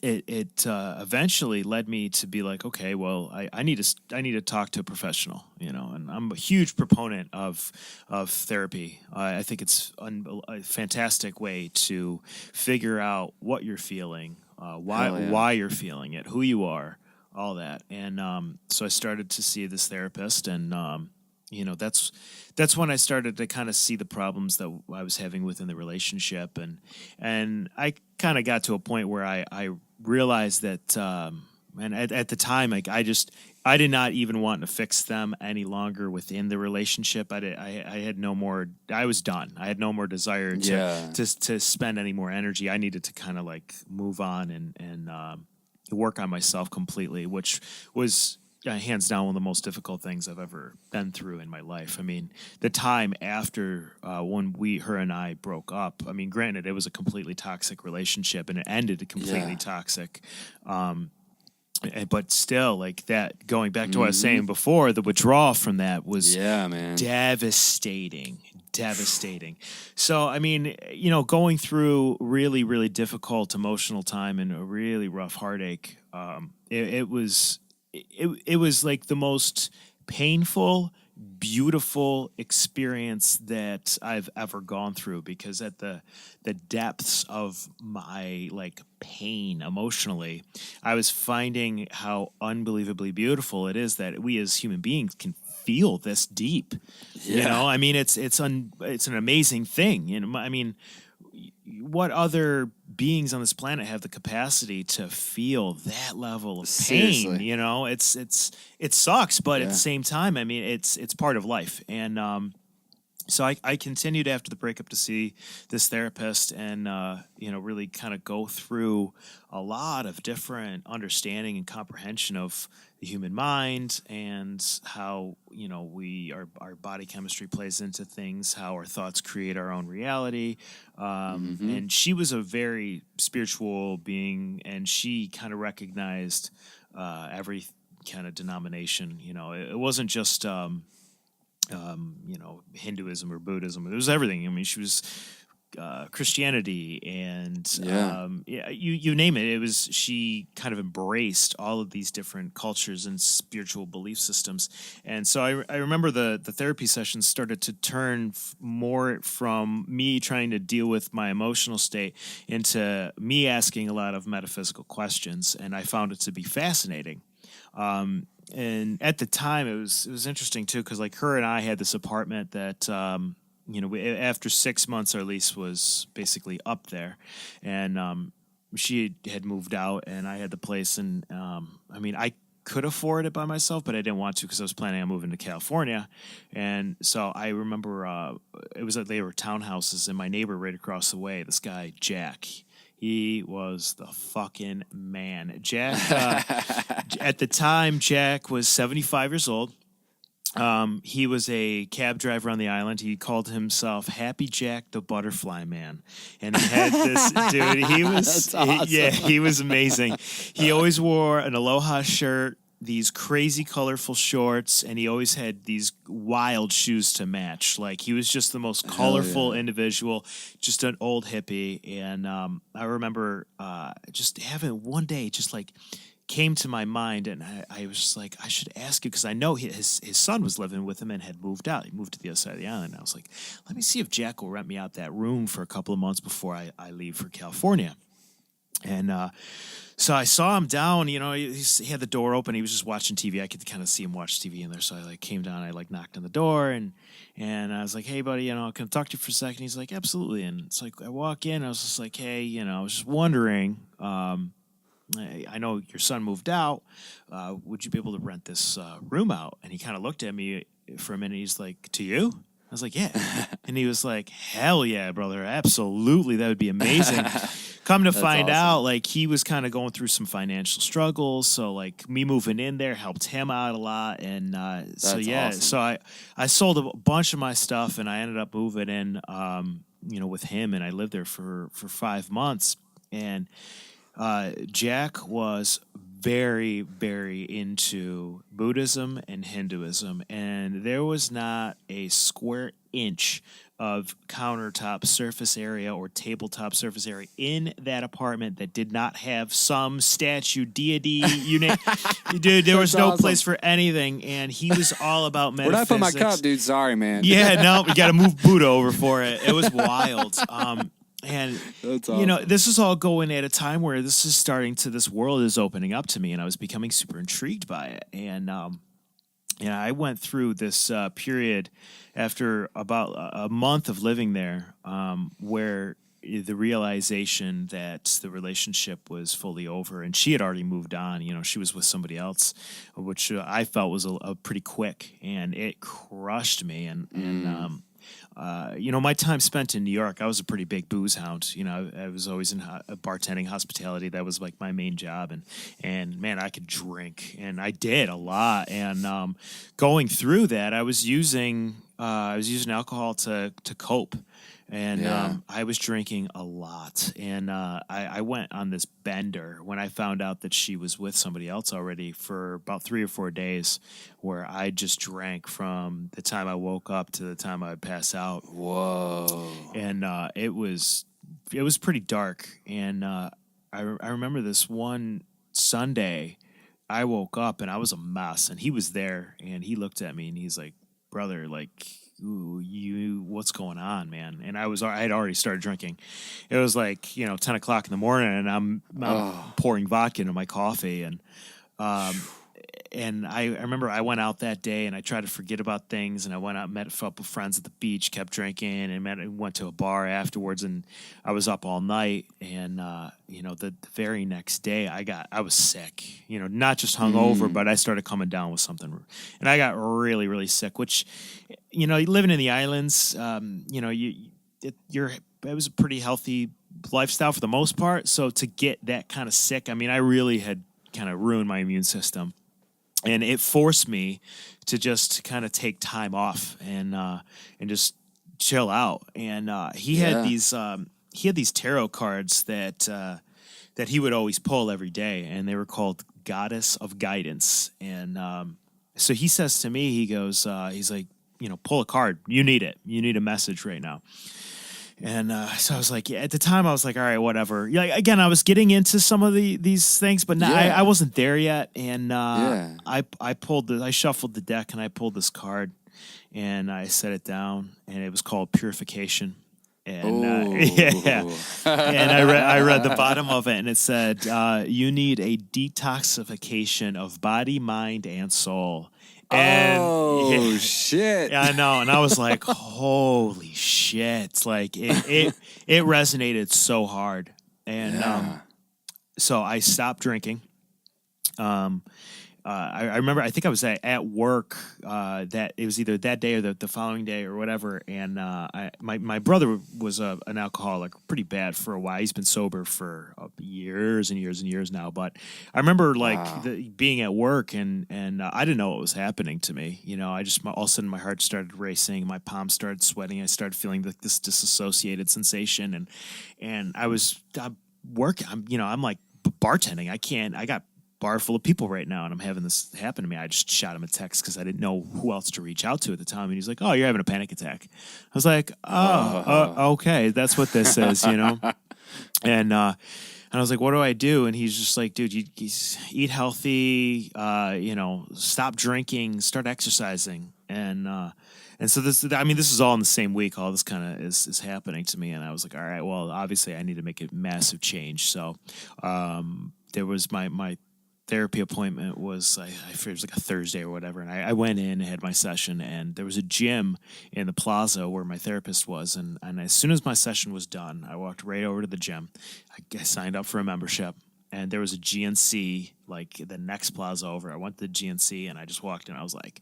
it eventually led me to be like, okay, well, I need to talk to a professional, you know, and I'm a huge proponent of therapy. I think it's a fantastic way to figure out what you're feeling, why you're feeling it, who you are, all that. And so I started to see this therapist, and you know, that's when I started to kind of see the problems that I was having within the relationship, and I kind of got to a point where I realized that, and at the time, like, I did not even want to fix them any longer within the relationship. I had no more. I was done. I had no more desire to spend any more energy. I needed to kind of like move on and work on myself completely, which was hands down one of the most difficult things I've ever been through in my life. I mean, the time after when her and I broke up. I mean, granted, it was a completely toxic relationship, and it ended completely toxic. But still, like that, going back to what I was saying before, the withdrawal from that was devastating. So, I mean, going through really, really difficult emotional time and a really rough heartache, it was like the most painful, beautiful experience that I've ever gone through, because at the depths of my like pain emotionally, I was finding how unbelievably beautiful it is that we as human beings can feel this deep. I mean, it's an amazing thing. I mean, what other beings on this planet have the capacity to feel that level of pain? Seriously. It sucks, but at the same time, I mean, it's part of life. And so I continued after the breakup to see this therapist and really kind of go through a lot of different understanding and comprehension of the human mind and how our body chemistry plays into things, how our thoughts create our own reality. And she was a very spiritual being, and she kind of recognized every kind of denomination. It wasn't just Hinduism or Buddhism. It was everything. I mean, she was Christianity and you name it. It was, she kind of embraced all of these different cultures and spiritual belief systems. And so I remember the therapy sessions started to turn more from me trying to deal with my emotional state into me asking a lot of metaphysical questions, and I found it to be fascinating. And at the time, it was interesting too, because like her and I had this apartment that after 6 months our lease was basically up there, and she had moved out, and I had the place, and I mean, I could afford it by myself, but I didn't want to because I was planning on moving to California. And so I remember it was like they were townhouses, and my neighbor right across the way, this guy Jack. He was the fucking man. Jack, at the time, Jack was 75 years old. He was a cab driver on the island. He called himself Happy Jack the Butterfly Man. And he had this dude, he was, That's awesome. he was amazing. He always wore an Aloha shirt, these crazy colorful shorts, and he always had these wild shoes to match. Like, he was just the most colorful individual, just an old hippie. And I remember just having one day just like came to my mind, and I was just like, I should ask you, because I know his son was living with him and had moved out. He moved to the other side of the island. And I was like, let me see if Jack will rent me out that room for a couple of months before I leave for California. And so I saw him down, he had the door open. He was just watching TV. I could kind of see him watch TV in there. So I like came down, I like knocked on the door, and I was like, hey buddy, can I talk to you for a second? He's like, absolutely. And it's like, I walk in, I was just like, hey, I was just wondering, I know your son moved out. Would you be able to rent this room out? And he kind of looked at me for a minute. He's like, to you? I was like, yeah. And he was like, hell yeah, brother. Absolutely. That would be amazing. Come to find out, like, he was kind of going through some financial struggles. So, like, me moving in there helped him out a lot. And so I sold a bunch of my stuff, and I ended up moving in, with him. And I lived there for 5 months. And Jack was very, very into Buddhism and Hinduism, and there was not a square inch of countertop surface area or tabletop surface area in that apartment that did not have some statue, deity, dude, there was no place for anything, and he was all about metaphysics. Where'd I put my cup, dude? Sorry, man. Yeah, no, we got to move Buddha over for it. It was wild. And, That's awesome. this is all going at a time where this world is opening up to me, and I was becoming super intrigued by it. And, I went through this period after about a month of living there where the realization that the relationship was fully over, and she had already moved on. You know, she was with somebody else, which I felt was a pretty quick, and it crushed me. You know, my time spent in New York, I was a pretty big booze hound. You know, I was always in bartending, hospitality. That was like my main job, and man, I could drink, and I did a lot. And going through that, I was using alcohol to cope. And Yeah. I was drinking a lot, and I went on this bender when I found out that she was with somebody else already for about 3 or 4 days, where I just drank from the time I woke up to the time I would pass out, Whoa. and it was pretty dark. And I remember this one Sunday, I woke up and I was a mess, and he was there, and he looked at me and he's like, "Brother, like." Ooh, what's going on, man? And I had already started drinking. It was like, 10 o'clock in the morning, and I'm pouring vodka into my coffee. And I remember I went out that day and I tried to forget about things, and I went out, met a couple friends at the beach, kept drinking, and went to a bar afterwards, and I was up all night. And the very next day I was sick, not just hungover, but I started coming down with something, and I got really, really sick, which, living in the islands, it was a pretty healthy lifestyle for the most part. So to get that kind of sick, I mean, I really had kind of ruined my immune system. And it forced me to just kind of take time off and just chill out. And he had these tarot cards that he would always pull every day, and they were called Goddess of Guidance. And so he says to me, he goes, he's like, pull a card. You need it. You need a message right now. And so I was like, at the time I was like, all right, whatever. Like, again, I was getting into some of these things, but I wasn't there yet. And I shuffled the deck and I pulled this card and I set it down, and it was called Purification. And and I read the bottom of it, and it said, you need a detoxification of body, mind, and soul. And shit. Yeah, I know. And I was like, holy shit. Like it resonated so hard. And so I stopped drinking. I remember, I think I was at work, that it was either that day or the following day or whatever. And my brother was an alcoholic pretty bad for a while. He's been sober for years and years and years now. But I remember being at work and I didn't know what was happening to me. I just, all of a sudden my heart started racing. My palms started sweating. I started feeling like this disassociated sensation. And I'm working, I'm like bartending. I got bar full of people right now, and I'm having this happen to me. I just shot him a text because I didn't know who else to reach out to at the time. And he's like, "Oh, you're having a panic attack." I was like, okay, that's what this is, And I was like, "What do I do?" And he's just like, "Dude, you eat healthy, stop drinking, start exercising." And so this is all in the same week. All this kind of is happening to me. And I was like, all right, well, obviously I need to make a massive change. So there was my therapy appointment was, I forget, it was like a Thursday or whatever. And I went in and had my session, and there was a gym in the plaza where my therapist was. And as soon as my session was done, I walked right over to the gym. I signed up for a membership, and there was a GNC like the next plaza over. I went to the GNC and I just walked in. I was like,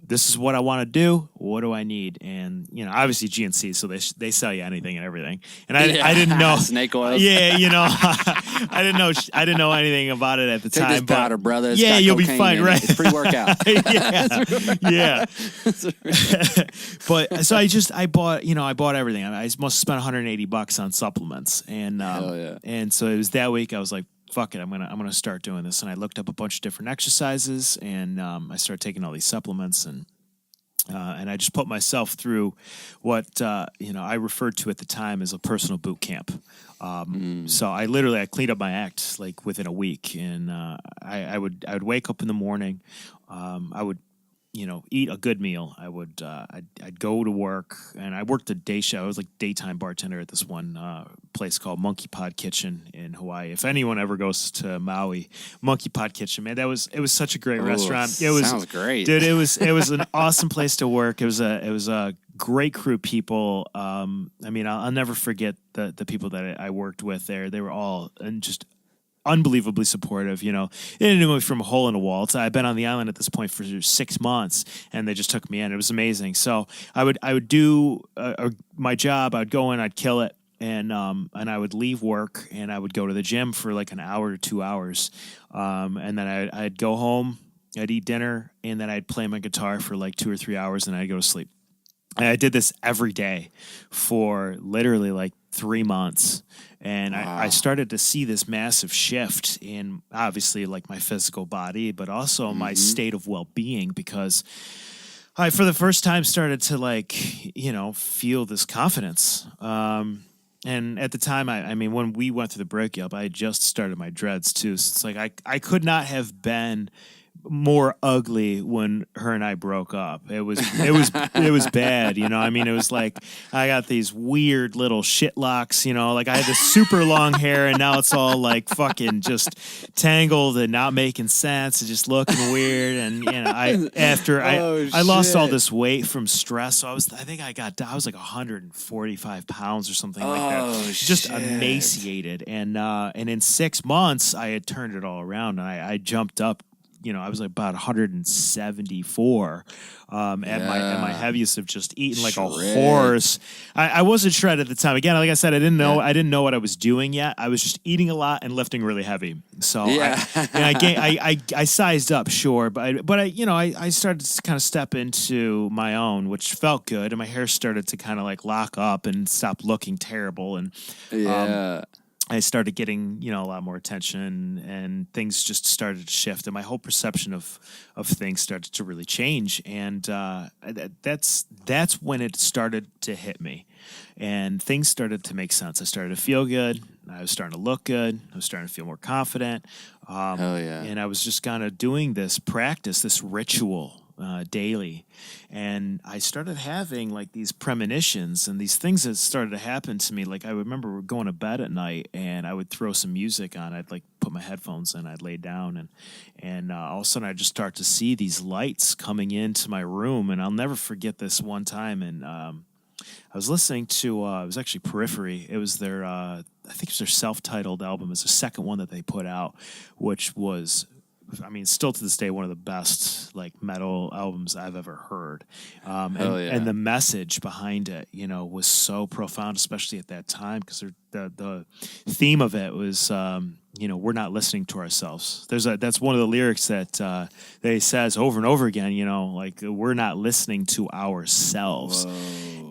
this is what I want to do. What do I need? And, obviously GNC, so they sell you anything and everything. And I didn't know. Snake oil. Yeah, I didn't know anything about it at the Take time. this powder, brother. It's got you'll be cocaine fine, in it. right? It's pre-workout. yeah. But so I bought everything. I must have spent $180 on supplements. And, Hell yeah. And so it was that week I was like, fuck it, I'm gonna start doing this. And I looked up a bunch of different exercises, and I started taking all these supplements, and I just put myself through what I referred to at the time as a personal boot camp. So I cleaned up my act like within a week, and I would wake up in the morning, I would eat a good meal. I'd go to work, and I worked a day show. I was like daytime bartender at this one place called Monkey Pod Kitchen in Hawaii. If anyone ever goes to Maui, Monkey Pod Kitchen, man, it was such a great restaurant. It was sounds great, dude. It was an awesome place to work. It was a great crew people. I mean, I'll never forget the people that I worked with there. They were all and just unbelievably supportive. You know, they didn't move from a hole in a wall. I've been on the island at this point for 6 months, and they just took me in. It was amazing. So I would do my job. I'd go in, I'd kill it. And I would leave work and I would go to the gym for like an hour to 2 hours, and then I'd go home, I'd eat dinner, and then I'd play my guitar for like 2 or 3 hours, and I'd go to sleep. And I did this every day for literally like 3 months. And I started to see this massive shift in obviously like my physical body, but also my state of well-being, because I, for the first time, started to like, you know, feel this confidence. And at the time, I mean, when we went through the breakup, I had just started my dreads too. So it's like I could not have been more ugly when her and I broke up. It was bad, you know. I mean, it was like I got these weird little shit locks, you know. Like I had this super long hair, and now it's all like fucking just tangled and not making sense and just looking weird. And you know, I lost all this weight from stress. So I was like 145 pounds or something like that. Just emaciated, and in 6 months I had turned it all around, and I jumped up. You know, I was like about 174 at my heaviest of just eating like a horse. I wasn't shredded at the time. Again, like I said, I didn't know what I was doing yet. I was just eating a lot and lifting really heavy. So I sized up, sure, but I started to kind of step into my own, which felt good, and my hair started to kind of like lock up and stop looking terrible, and I started getting, you know, a lot more attention, and things just started to shift, and my whole perception of things started to really change. And that's when it started to hit me, and things started to make sense. I started to feel good. I was starting to look good. I was starting to feel more confident. And I was just kind of doing this practice, this ritual daily. And I started having like these premonitions and these things that started to happen to me. Like I remember going to bed at night and I would throw some music on. I'd like put my headphones in, I'd lay down, and all of a sudden I'd just start to see these lights coming into my room. And I'll never forget this one time. And I was listening to, it was actually Periphery. It was their, I think it was their self-titled album. It's the second one that they put out, which was, I mean, still to this day, one of the best like metal albums I've ever heard. And the message behind it, you know, was so profound, especially at that time, because the theme of it was, you know, we're not listening to ourselves. That's one of the lyrics that they says over and over again, you know, like we're not listening to ourselves. Whoa.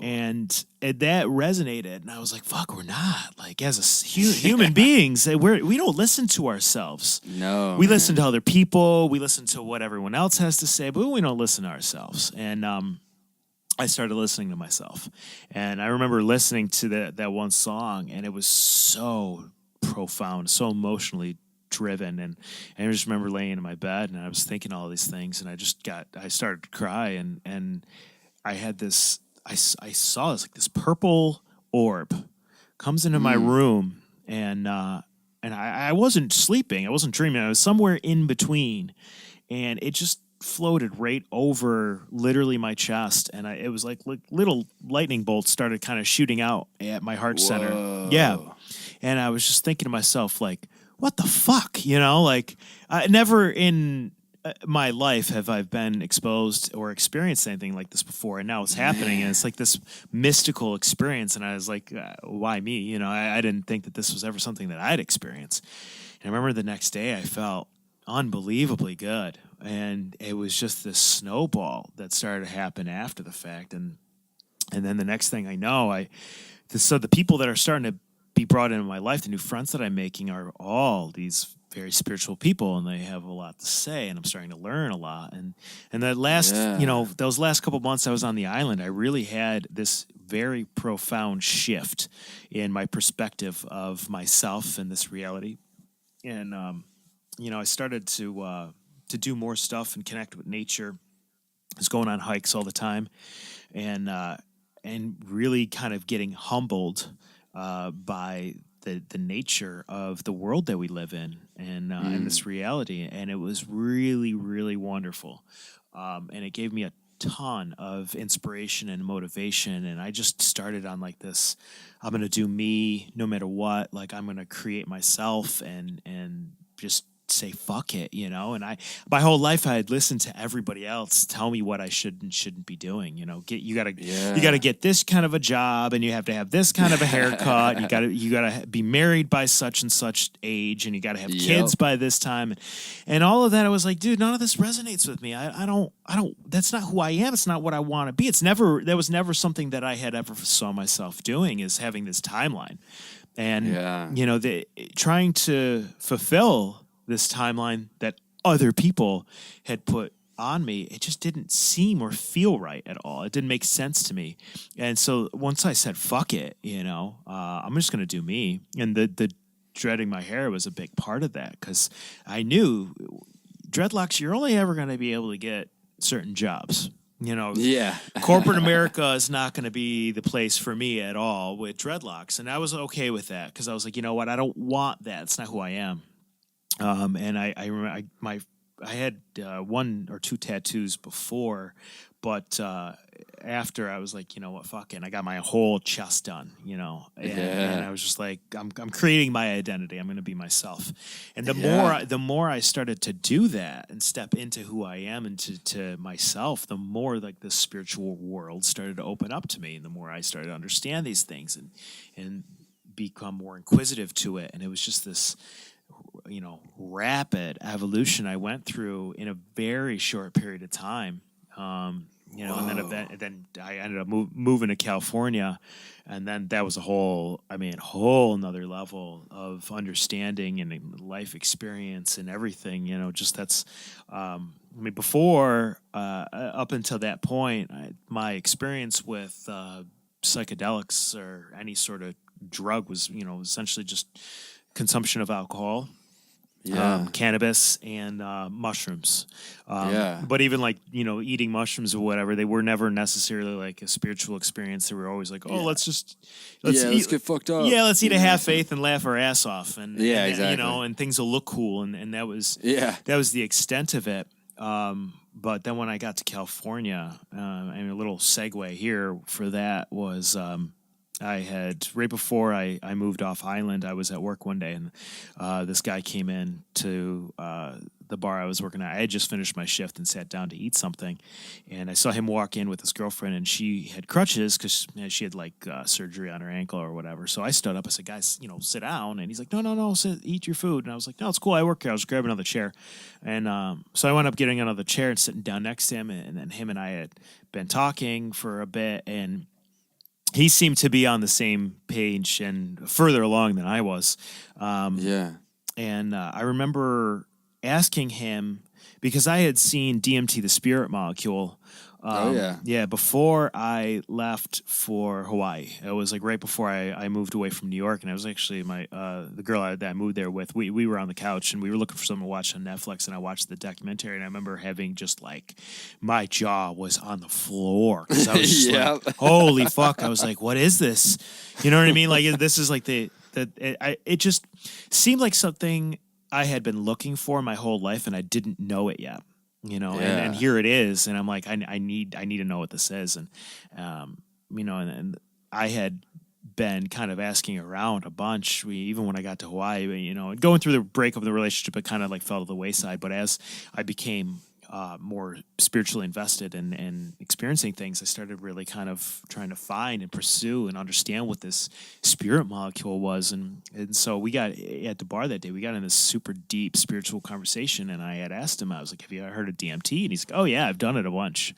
And that resonated, and I was like, fuck, we're not. Like, as human beings, we don't listen to ourselves. No. We listen to other people, we listen to what everyone else has to say, but we don't listen to ourselves. And I started listening to myself. And I remember listening to that one song, and it was so profound, so emotionally driven. And I just remember laying in my bed, and I was thinking all these things, and I started to cry, and I had this, I saw this, like this purple orb comes into my room, and I wasn't sleeping, I wasn't dreaming, I was somewhere in between, and it just floated right over literally my chest, and it was like little lightning bolts started kind of shooting out at my heart center. Yeah. And I was just thinking to myself, like, what the fuck, you know? Like, never in my life have I been exposed or experienced anything like this before, and now it's happening, and it's like this mystical experience, and I was like, why me? You know, I didn't think that this was ever something that I'd experience. And I remember the next day I felt unbelievably good, and it was just this snowball that started to happen after the fact, and then the next thing I know, so the people that are starting to be brought into my life, the new friends that I'm making, are all these very spiritual people, and they have a lot to say, and I'm starting to learn a lot. And that last, you know, those last couple months I was on the island, I really had this very profound shift in my perspective of myself and this reality. And you know, I started to do more stuff and connect with nature. I was going on hikes all the time, and really kind of getting humbled by the nature of the world that we live in, and this reality. And it was really, really wonderful. And it gave me a ton of inspiration and motivation, and I just started on like this, I'm gonna do me no matter what, like I'm gonna create myself and just say fuck it, you know. And my whole life I had listened to everybody else tell me what I should and shouldn't be doing, you know. You gotta get this kind of a job, and you have to have this kind of a haircut, you gotta be married by such and such age, and you gotta have kids by this time, and all of that. I was like, dude, none of this resonates with me. I don't that's not who I am. It's not what I want to be. That was never something that I had ever saw myself doing, is having this timeline. And you know, trying to fulfill this timeline that other people had put on me, it just didn't seem or feel right at all. It didn't make sense to me. And so once I said, fuck it, you know, I'm just going to do me. And the dreading my hair was a big part of that, because I knew dreadlocks, you're only ever going to be able to get certain jobs. You know, corporate America is not going to be the place for me at all with dreadlocks. And I was okay with that, because I was like, you know what? I don't want that. It's not who I am. And I remember I had 1 or 2 tattoos before, but after I was like, you know what, fuck it. And I got my whole chest done, you know, and I was just like, I'm creating my identity. I'm going to be myself. And the more I started to do that and step into who I am and to myself, the more like the spiritual world started to open up to me, and the more I started to understand these things and become more inquisitive to it. And it was just this, you know, rapid evolution I went through in a very short period of time. You know, and then I ended up moving to California, and then that was a whole nother level of understanding and life experience and everything. You know, just that's, before, up until that point, my experience with psychedelics or any sort of drug was, you know, essentially just consumption of alcohol, cannabis, and mushrooms. But even like, you know, eating mushrooms or whatever, they were never necessarily like a spiritual experience. They were always like, oh, let's get fucked up. Yeah, let's eat a half faith and laugh our ass off, and exactly. You know, and things will look cool, and that was the extent of it. But then when I got to California, and a little segue here for that was, I had, right before I moved off island, I was at work one day, and this guy came in to the bar I was working at. I had just finished my shift and sat down to eat something, and I saw him walk in with his girlfriend, and she had crutches because she had like surgery on her ankle or whatever. So I stood up. I said, guys, you know, sit down. And he's like, no, sit, eat your food. And I was like, no, it's cool. I work here. I was grabbing another chair. And so I wound up getting another chair and sitting down next to him, and then him and I had been talking for a bit, and he seemed to be on the same page and further along than I was. And I remember asking him, because I had seen DMT, the spirit molecule, before I left for Hawaii. It was like right before I moved away from New York, and I was actually the girl that I moved there with. We were on the couch, and we were looking for something to watch on Netflix, and I watched the documentary, and I remember having just like, my jaw was on the floor, because I was just like, holy fuck. I was like, what is this? You know what I mean? Like, this is like it just seemed like something I had been looking for my whole life, and I didn't know it yet. You know, and here it is, and I'm like, I need to know what this is, and you know, and I had been kind of asking around a bunch. Even when I got to Hawaii, you know, going through the break of the relationship, it kind of like fell to the wayside. But as I became more spiritually invested and experiencing things, I started really kind of trying to find and pursue and understand what this spirit molecule was. And so we got at the bar that day, we got in this super deep spiritual conversation, and I had asked him, I was like, have you ever heard of DMT? And he's like, oh yeah, I've done it a bunch.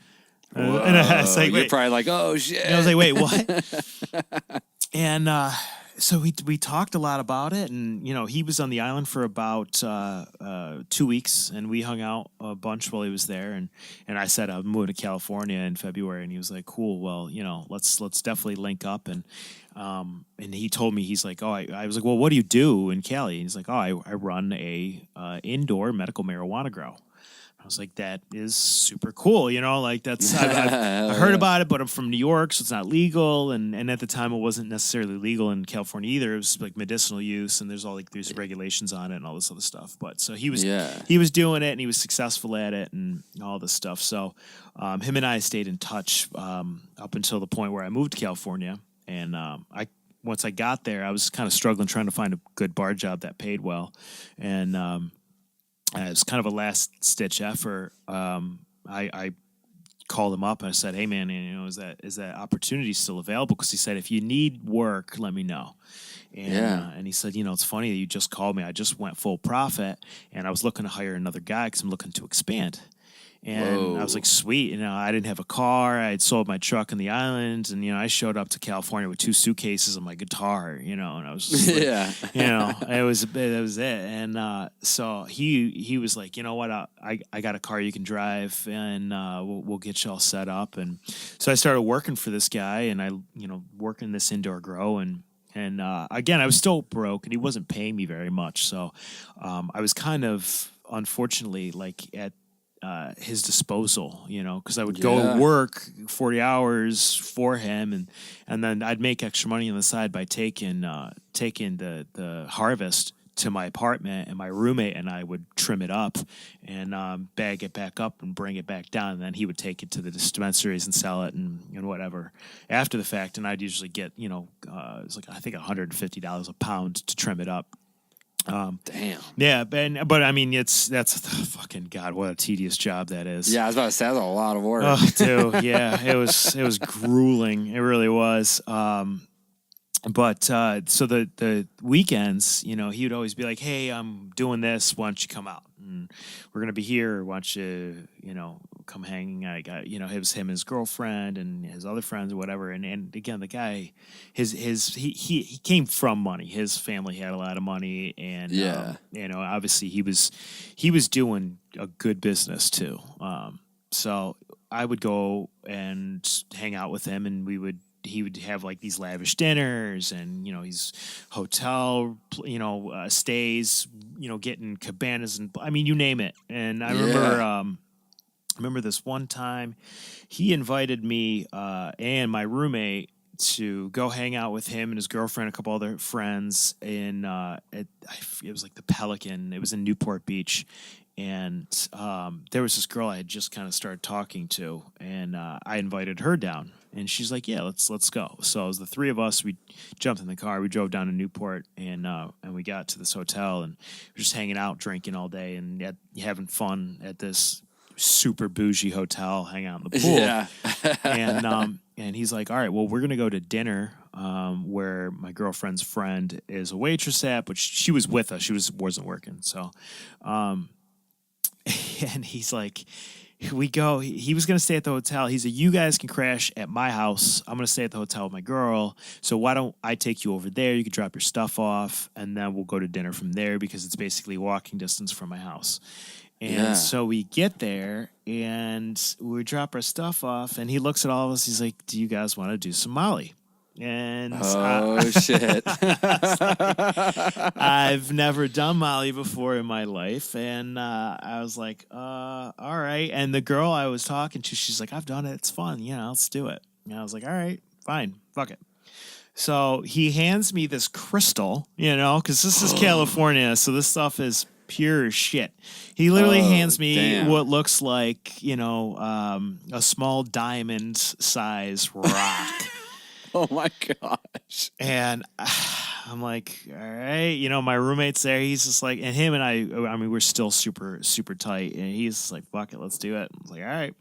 And I was like, you're probably like, oh shit. And I was like, wait, what? And so we talked a lot about it, and you know, he was on the island for about 2 weeks, and we hung out a bunch while he was there, and I said I'm moving to California in February, and he was like, cool, well, you know, let's definitely link up. And he told me, he's like, oh, I was like, well, what do you do in Cali? And he's like, oh, I run a indoor medical marijuana grow. I was like, that is super cool, you know, like that's I heard about it, but I'm from New York, so it's not legal, and at the time it wasn't necessarily legal in California either. It was like medicinal use, and there's all like these regulations on it and all this other stuff. But so he was doing it, and he was successful at it, and all this stuff. So him and I stayed in touch up until the point where I moved to California, and once I got there, I was kind of struggling trying to find a good bar job that paid well, and it was kind of a last-ditch effort. I called him up and I said, "Hey, man, you know, is that opportunity still available?" Because he said, "If you need work, let me know." And he said, "You know, it's funny that you just called me. I just went full profit, and I was looking to hire another guy because I'm looking to expand." And I was like, sweet. You know, I didn't have a car. I had sold my truck in the islands. And, you know, I showed up to California with 2 suitcases and my guitar, you know, and I was just like, you know, that was it. And so he was like, you know what, I got a car you can drive, and we'll get you all set up. And so I started working for this guy, and I, you know, working this indoor grow. And again, I was still broke, and he wasn't paying me very much. So I was kind of, unfortunately, like at his disposal, you know, because I would go work 40 hours for him, and then I'd make extra money on the side by taking the harvest to my apartment, and my roommate and I would trim it up and bag it back up and bring it back down, and then he would take it to the dispensaries and sell it and whatever after the fact, and I'd usually get, you know, it was like I think $150 a pound to trim it up. Damn. Yeah, but I mean, that's fucking God, what a tedious job that is. Yeah, I was about to say that's a lot of work. Oh, dude, yeah, it was grueling. It really was. But so the weekends, you know, he would always be like, "Hey, I'm doing this. Why don't you come out? And we're gonna be here. Why don't you, you know, come hang?" I got, you know, it was him and his girlfriend and his other friends or whatever. And again, the guy, he came from money. His family had a lot of money, and you know, obviously he was doing a good business too. So I would go and hang out with him, and he would have like these lavish dinners, and, you know, he's hotel, you know, stays, you know, getting cabanas, and I mean, you name it. And I remember this one time he invited me and my roommate to go hang out with him and his girlfriend, a couple other friends in it was like the Pelican. It was in Newport Beach. And there was this girl I had just kind of started talking to, and I invited her down, and she's like, "Yeah, let's go." So it was the 3 of us. We jumped in the car, we drove down to Newport, and we got to this hotel, and we were just hanging out, drinking all day, and having fun at this super bougie hotel, hang out in the pool. Yeah. And he's like, "All right, well, we're gonna go to dinner where my girlfriend's friend is a waitress at, but she was with us. She wasn't working, so." And he's like, we go, he was going to stay at the hotel. He said, "You guys can crash at my house. I'm going to stay at the hotel with my girl. So why don't I take you over there? You can drop your stuff and then we'll go to dinner from there, because it's basically walking distance from my house." And so we get there and we drop our stuff off, and he looks at all of us. He's like, "Do you guys want to do some Molly?" And shit. I've never done Molly before in my life, and I was like, all right. And the girl I was talking to, she's like, "I've done it. It's fun. Yeah, let's do it." And I was like, all right, fine, fuck it. So he hands me this crystal, you know, because this is California, so this stuff is pure shit. He literally hands me what looks like, you know, a small diamond size rock. Oh my gosh. And I'm like, all right, you know, my roommate's there. He's just like, and him and I mean, we're still super, super tight. And he's just like, "Fuck it, let's do it." I was like, all right.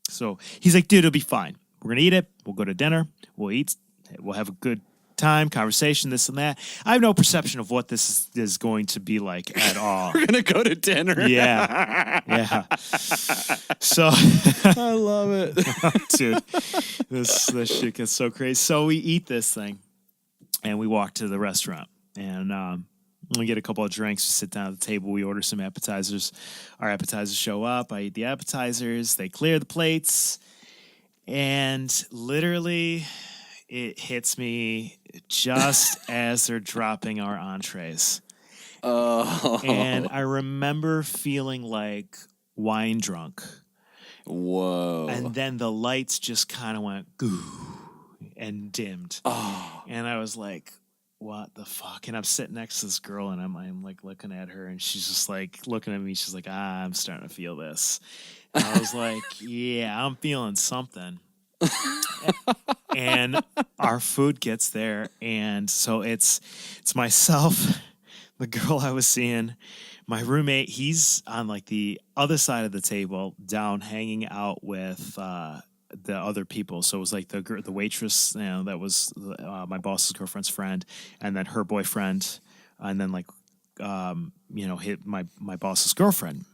So he's like, "Dude, it'll be fine. We're going to eat it. We'll go to dinner. We'll eat. We'll have a good time, conversation, this and that." I have no perception of what this is going to be like at all. We're going to go to dinner. Yeah. Yeah. So I love it. dude, this shit gets so crazy. So we eat this thing, and we walk to the restaurant, and we get a couple of drinks. We sit down at the table. We order some appetizers. Our appetizers show up. I eat the appetizers. They clear the plates, and literally, it hits me just as they're dropping our entrees. Oh. And I remember feeling like, wine drunk. Whoa. And then the lights just kind of went goo and dimmed. Oh. And I was like, what the fuck? And I'm sitting next to this girl and I'm like looking at her and she's just like looking at me. She's like, I'm starting to feel this. And I was like, yeah, I'm feeling something. And our food gets there. And so it's myself, the girl I was seeing, my roommate, he's on like the other side of the table down hanging out with the other people. So it was like the waitress, that was my boss's girlfriend's friend, and then her boyfriend, and then like hit my boss's girlfriend.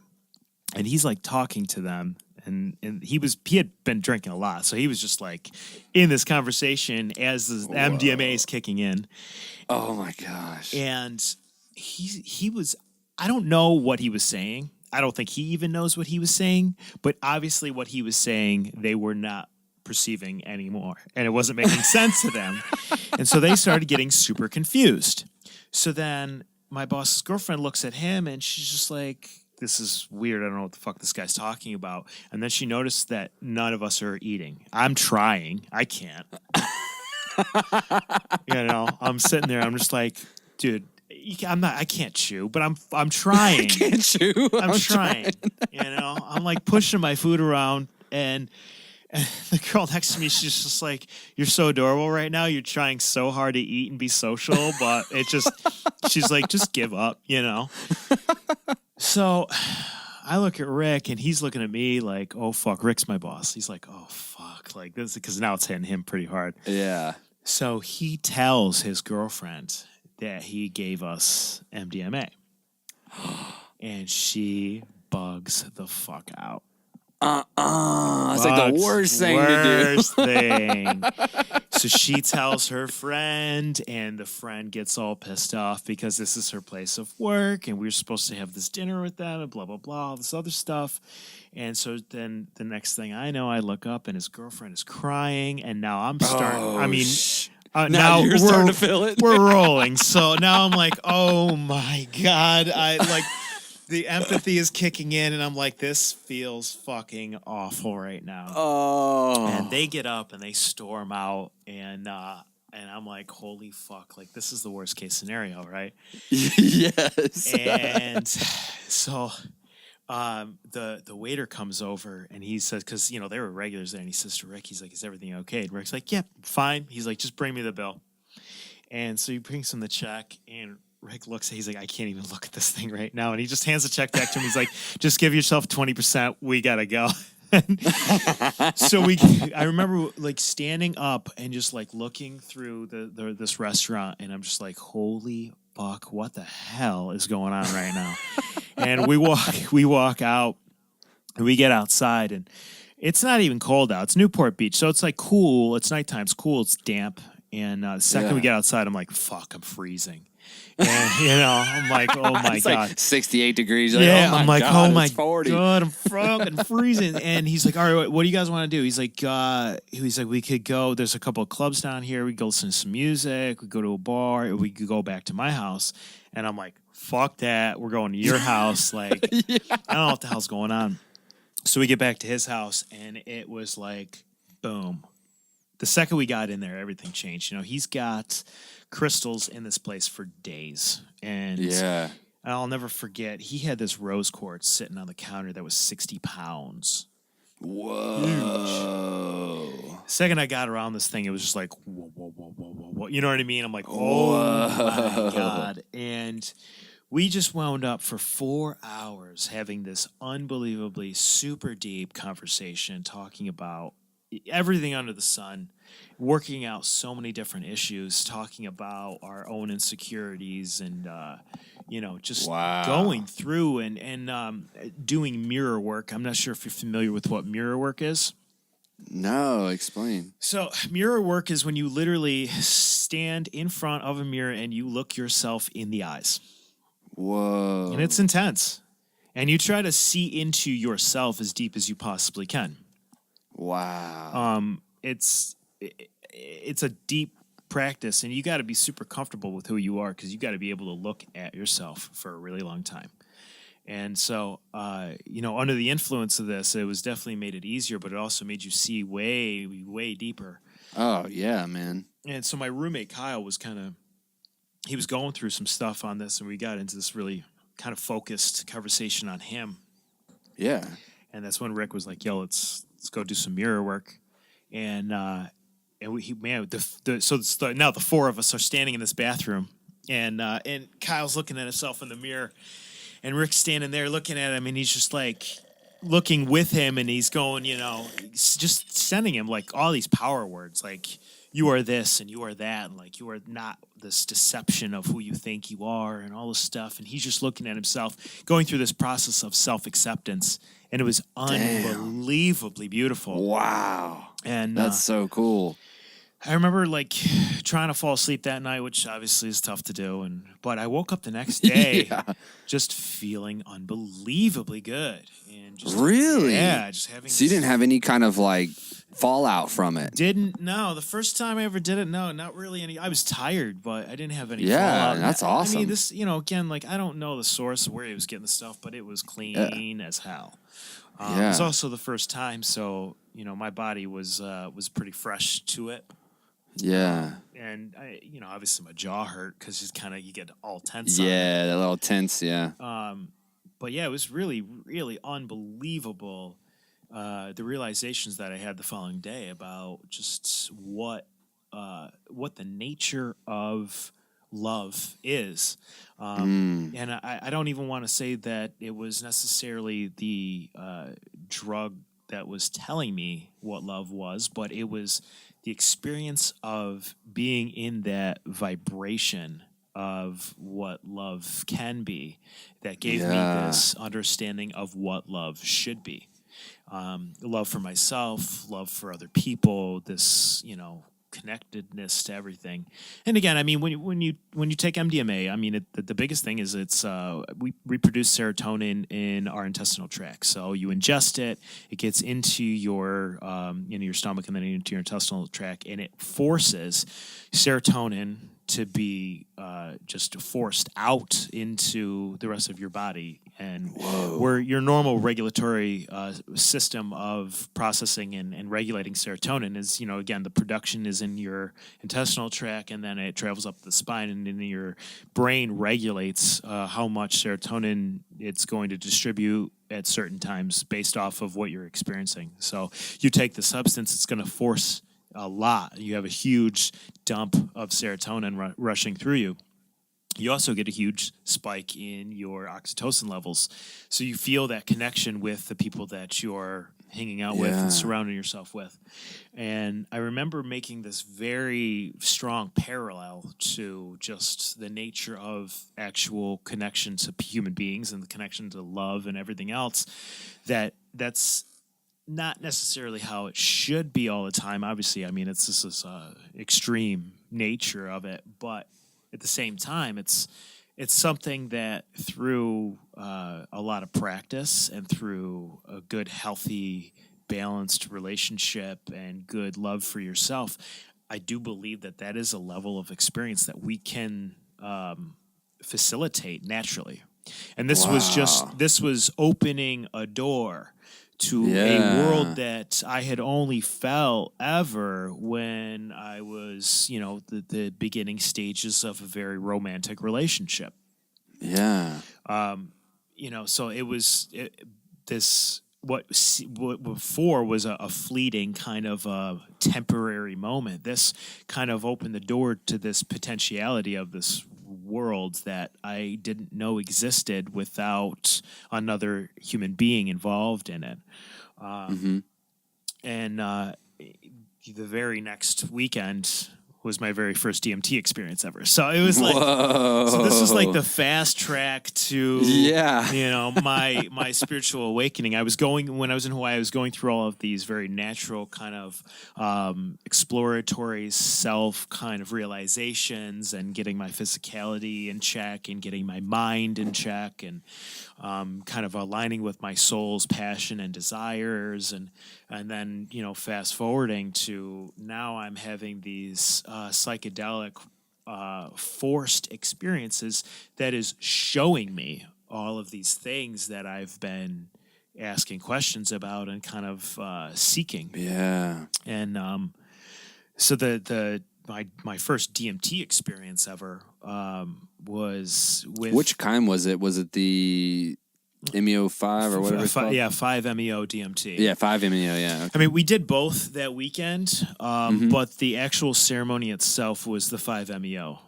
And he's like talking to them, and he had been drinking a lot, so he was just like in this conversation as the MDMA is kicking in. Oh my gosh. And he was, I don't know what he was saying. I don't think he even knows what he was saying, but obviously what he was saying, they were not perceiving anymore, and it wasn't making sense to them. And so they started getting super confused. So then my boss's girlfriend looks at him and she's just like, this is weird. I don't know what the fuck this guy's talking about. And then she noticed that none of us are eating. I'm trying. I can't. I'm sitting there. I'm just like, dude, I can't chew, but I'm trying. I can't chew. I'm trying. I'm like pushing my food around, and the girl next to me, she's just like, you're so adorable right now. You're trying so hard to eat and be social, but she's like, just give up, So I look at Rick and he's looking at me like, oh fuck, Rick's my boss. He's like, oh fuck, like this, because now it's hitting him pretty hard. Yeah. So he tells his girlfriend that he gave us MDMA. And she bugs the fuck out. It's like the worst thing to do. Worst thing. So she tells her friend, and the friend gets all pissed off because this is her place of work, and we were supposed to have this dinner with them, and blah, blah, blah, all this other stuff. And so then the next thing I know, I look up, and his girlfriend is crying, and now I'm starting, now you're starting to feel it. We're rolling. So now I'm like, oh my God. The empathy is kicking in, and I'm like, this feels fucking awful right now. Oh. And they get up and they storm out, and I'm like, holy fuck, like this is the worst case scenario, right? Yes. And so the waiter comes over and he says, because they were regulars there, and he says to Rick, he's like, is everything okay? And Rick's like, yeah, fine. He's like, just bring me the bill. And so he brings him the check, and Rick looks, he's like, I can't even look at this thing right now. And he just hands the check back to him. He's like, just give yourself 20%. We got to go. So I remember like standing up and just like looking through this restaurant, and I'm just like, holy fuck, what the hell is going on right now? And we walk out, and we get outside, and it's not even cold out. It's Newport Beach. So it's like cool. It's nighttime. It's cool. It's damp. And the second we get outside, I'm like, fuck, I'm freezing. And, I'm like, oh my it's God. Like 68 degrees. Yeah, like, I'm like, God, oh my 40. God, I'm fucking freezing. And he's like, all right, what do you guys want to do? He's like, we could go, there's a couple of clubs down here. We could go listen to some music. We go to a bar. Or we could go back to my house. And I'm like, fuck that. We're going to your house. Like, Yeah. I don't know what the hell's going on. So we get back to his house, and it was like, boom. The second we got in there, everything changed. He's got crystals in this place for days. And Yeah. I'll never forget, he had this rose quartz sitting on the counter that was 60 pounds. Whoa. The second I got around this thing, it was just like, whoa, whoa, whoa, whoa, whoa, whoa. You know what I mean? I'm like, oh my God. And we just wound up for 4 hours having this unbelievably super deep conversation talking about everything under the sun, working out so many different issues, talking about our own insecurities, and just going through and doing mirror work. I'm not sure if you're familiar with what mirror work is. No, explain. So mirror work is when you literally stand in front of a mirror and you look yourself in the eyes. Whoa. And it's intense. And you try to see into yourself as deep as you possibly can. Wow. It's a deep practice, and you got to be super comfortable with who you are, because you got to be able to look at yourself for a really long time. And so, under the influence of this, it was definitely made it easier, but it also made you see way, way deeper. Oh yeah, man. And so my roommate Kyle was he was going through some stuff on this, and we got into this really kind of focused conversation on him. Yeah. And that's when Rick was like, "Yo, let's go do some mirror work." And now the four of us are standing in this bathroom, and Kyle's looking at himself in the mirror, and Rick's standing there looking at him, and he's just like looking with him, and he's going, just sending him like all these power words, like you are this and you are that, and like you are not this deception of who you think you are, and all this stuff. And he's just looking at himself, going through this process of self-acceptance, and it was unbelievably beautiful. Wow. And that's so cool. I remember like trying to fall asleep that night, which obviously is tough to do. But I woke up the next day just feeling unbelievably good. And just, really? Yeah, just having. So you didn't have any kind of like fallout from it? No. The first time I ever did it, no, not really any. I was tired, but I didn't have any Yeah, fallout. that's awesome. I mean, this, again, like I don't know the source of where he was getting the stuff, but it was clean as hell. It was also the first time, so my body was pretty fresh to it. Yeah. And I, obviously my jaw hurt because you get all tense. Yeah, that little tense. Yeah. But yeah, it was really, really unbelievable. The realizations that I had the following day about just what the nature of love is. And I don't even want to say that it was necessarily the drug that was telling me what love was, but it was the experience of being in that vibration of what love can be that gave me this understanding of what love should be. Love for myself, love for other people, this, connectedness to everything. And again, I mean, when you take MDMA, I mean, the biggest thing is we produce serotonin in our intestinal tract. So you ingest it, it gets into your stomach and then into your intestinal tract, and it forces serotonin to be just forced out into the rest of your body. And where your normal regulatory system of processing and regulating serotonin is, again, the production is in your intestinal tract, and then it travels up the spine, and then your brain regulates how much serotonin it's going to distribute at certain times based off of what you're experiencing. So you take the substance, it's going to force a lot. You have a huge dump of serotonin rushing through you. You also get a huge spike in your oxytocin levels. So you feel that connection with the people that you're hanging out with and surrounding yourself with. And I remember making this very strong parallel to just the nature of actual connection to human beings and the connection to love and everything else. That's not necessarily how it should be all the time. Obviously, I mean, it's this extreme nature of it, but at the same time, it's something that through a lot of practice and through a good, healthy, balanced relationship and good love for yourself, I do believe that is a level of experience that we can facilitate naturally. And this was opening a door to a world that I had only felt ever when I was, the beginning stages of a very romantic relationship. Yeah. So it was what before was a fleeting kind of a temporary moment. This kind of opened the door to this potentiality of this world that I didn't know existed without another human being involved in it. And the very next weekend was my very first DMT experience ever. So it was like, so this was like the fast track to, my spiritual awakening. When I was in Hawaii, I was going through all of these very natural kind of exploratory self kind of realizations and getting my physicality in check and getting my mind in check and kind of aligning with my soul's passion and desires. And then, fast forwarding to now I'm having these psychedelic forced experiences that is showing me all of these things that I've been asking questions about and kind of seeking. Yeah. And so my first DMT experience ever was with Which kind was it? Was it the MEO5 or whatever it's called? Yeah, 5-MeO DMT. Yeah, 5-MeO, yeah. Okay. I mean, we did both that weekend, but the actual ceremony itself was the 5-MeO.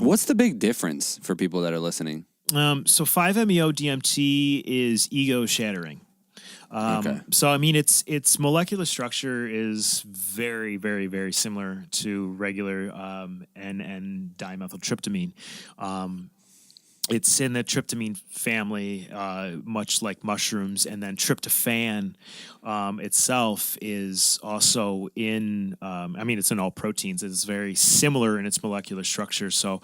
What's the big difference for people that are listening? So 5-MeO DMT is ego shattering. Okay. So I mean, its molecular structure is very, very, very similar to regular N dimethyltryptamine. It's in the tryptamine family, much like mushrooms, and then tryptophan itself is also in. I mean, it's in all proteins. It's very similar in its molecular structure. So,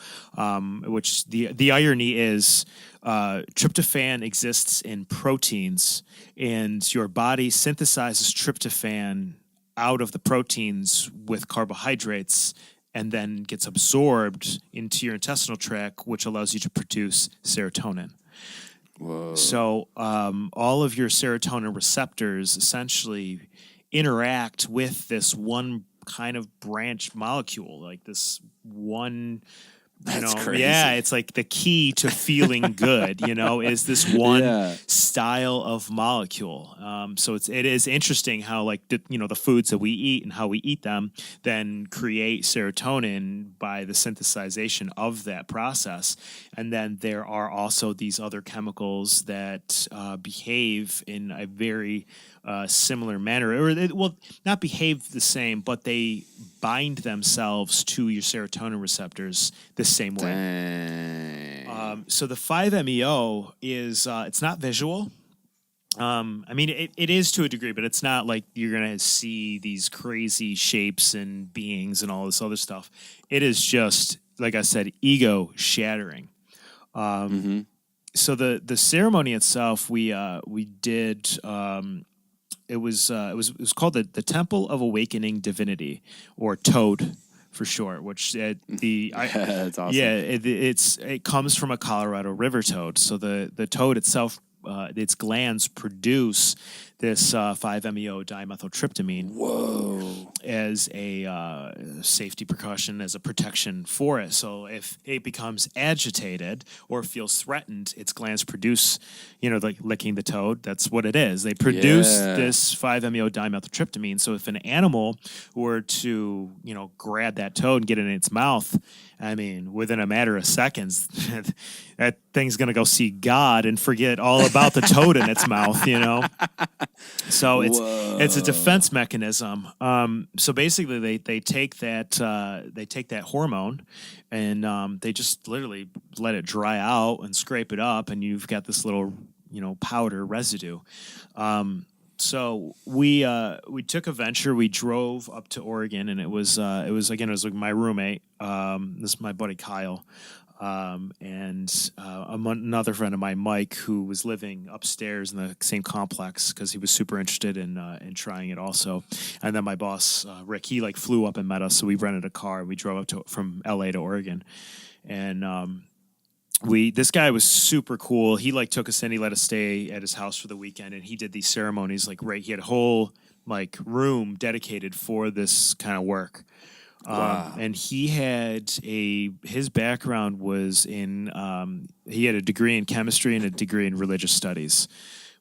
which the irony is, tryptophan exists in proteins, and your body synthesizes tryptophan out of the proteins with carbohydrates, and then gets absorbed into your intestinal tract, which allows you to produce serotonin. Whoa. So all of your serotonin receptors essentially interact with this one kind of branch molecule, like this one. That's crazy. Yeah, it's like the key to feeling good, is this one Yeah. style of molecule. So it is interesting how like the foods that we eat and how we eat them then create serotonin by the synthesization of that process. And then there are also these other chemicals that behave in a very similar manner, or they will not behave the same, but they bind themselves to your serotonin receptors the same way. Dang. So the 5-MeO is it's not visual. I mean, it is to a degree, but it's not like you're gonna see these crazy shapes and beings and all this other stuff. It is just, like I said, ego shattering. So the ceremony itself, we did. It was called the Temple of Awakening Divinity, or TOAD for short. Which That's awesome. yeah, it comes from a Colorado river toad. So the toad itself, its glands produce this 5-MeO dimethyltryptamine. Whoa. As a safety precaution, as a protection for it. So if it becomes agitated or feels threatened, its glands produce, like licking the toad. That's what it is. They produce Yeah. this 5-MeO dimethyltryptamine. So if an animal were to, grab that toad and get it in its mouth, I mean, within a matter of seconds, that thing's going to go see God and forget all about the toad in its mouth, So it's a defense mechanism. So basically, they take that hormone, and they just literally let it dry out and scrape it up, and you've got this little powder residue. So we took a venture. We drove up to Oregon, and it was like my roommate. This is my buddy Kyle. And another friend of mine, Mike, who was living upstairs in the same complex because he was super interested in trying it also. And then my boss, Rick, he flew up and met us. So we rented a car and we drove up from LA to Oregon. And this guy was super cool. He took us in, he let us stay at his house for the weekend, and he did these ceremonies he had a whole room dedicated for this kind of work. Wow. And he had his background was in, he had a degree in chemistry and a degree in religious studies,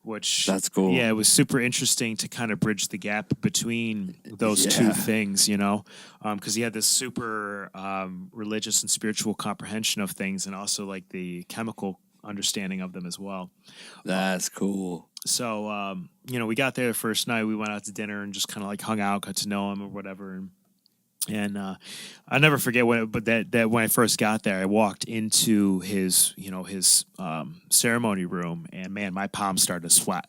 which That's cool. Yeah, it was super interesting to kind of bridge the gap between those two things, because he had this super religious and spiritual comprehension of things, and also the chemical understanding of them as well. That's cool. So, we got there the first night. We went out to dinner and just kind of hung out, got to know him or whatever. And I'll never forget when I first got there, I walked into his ceremony room, and man, my palms started to sweat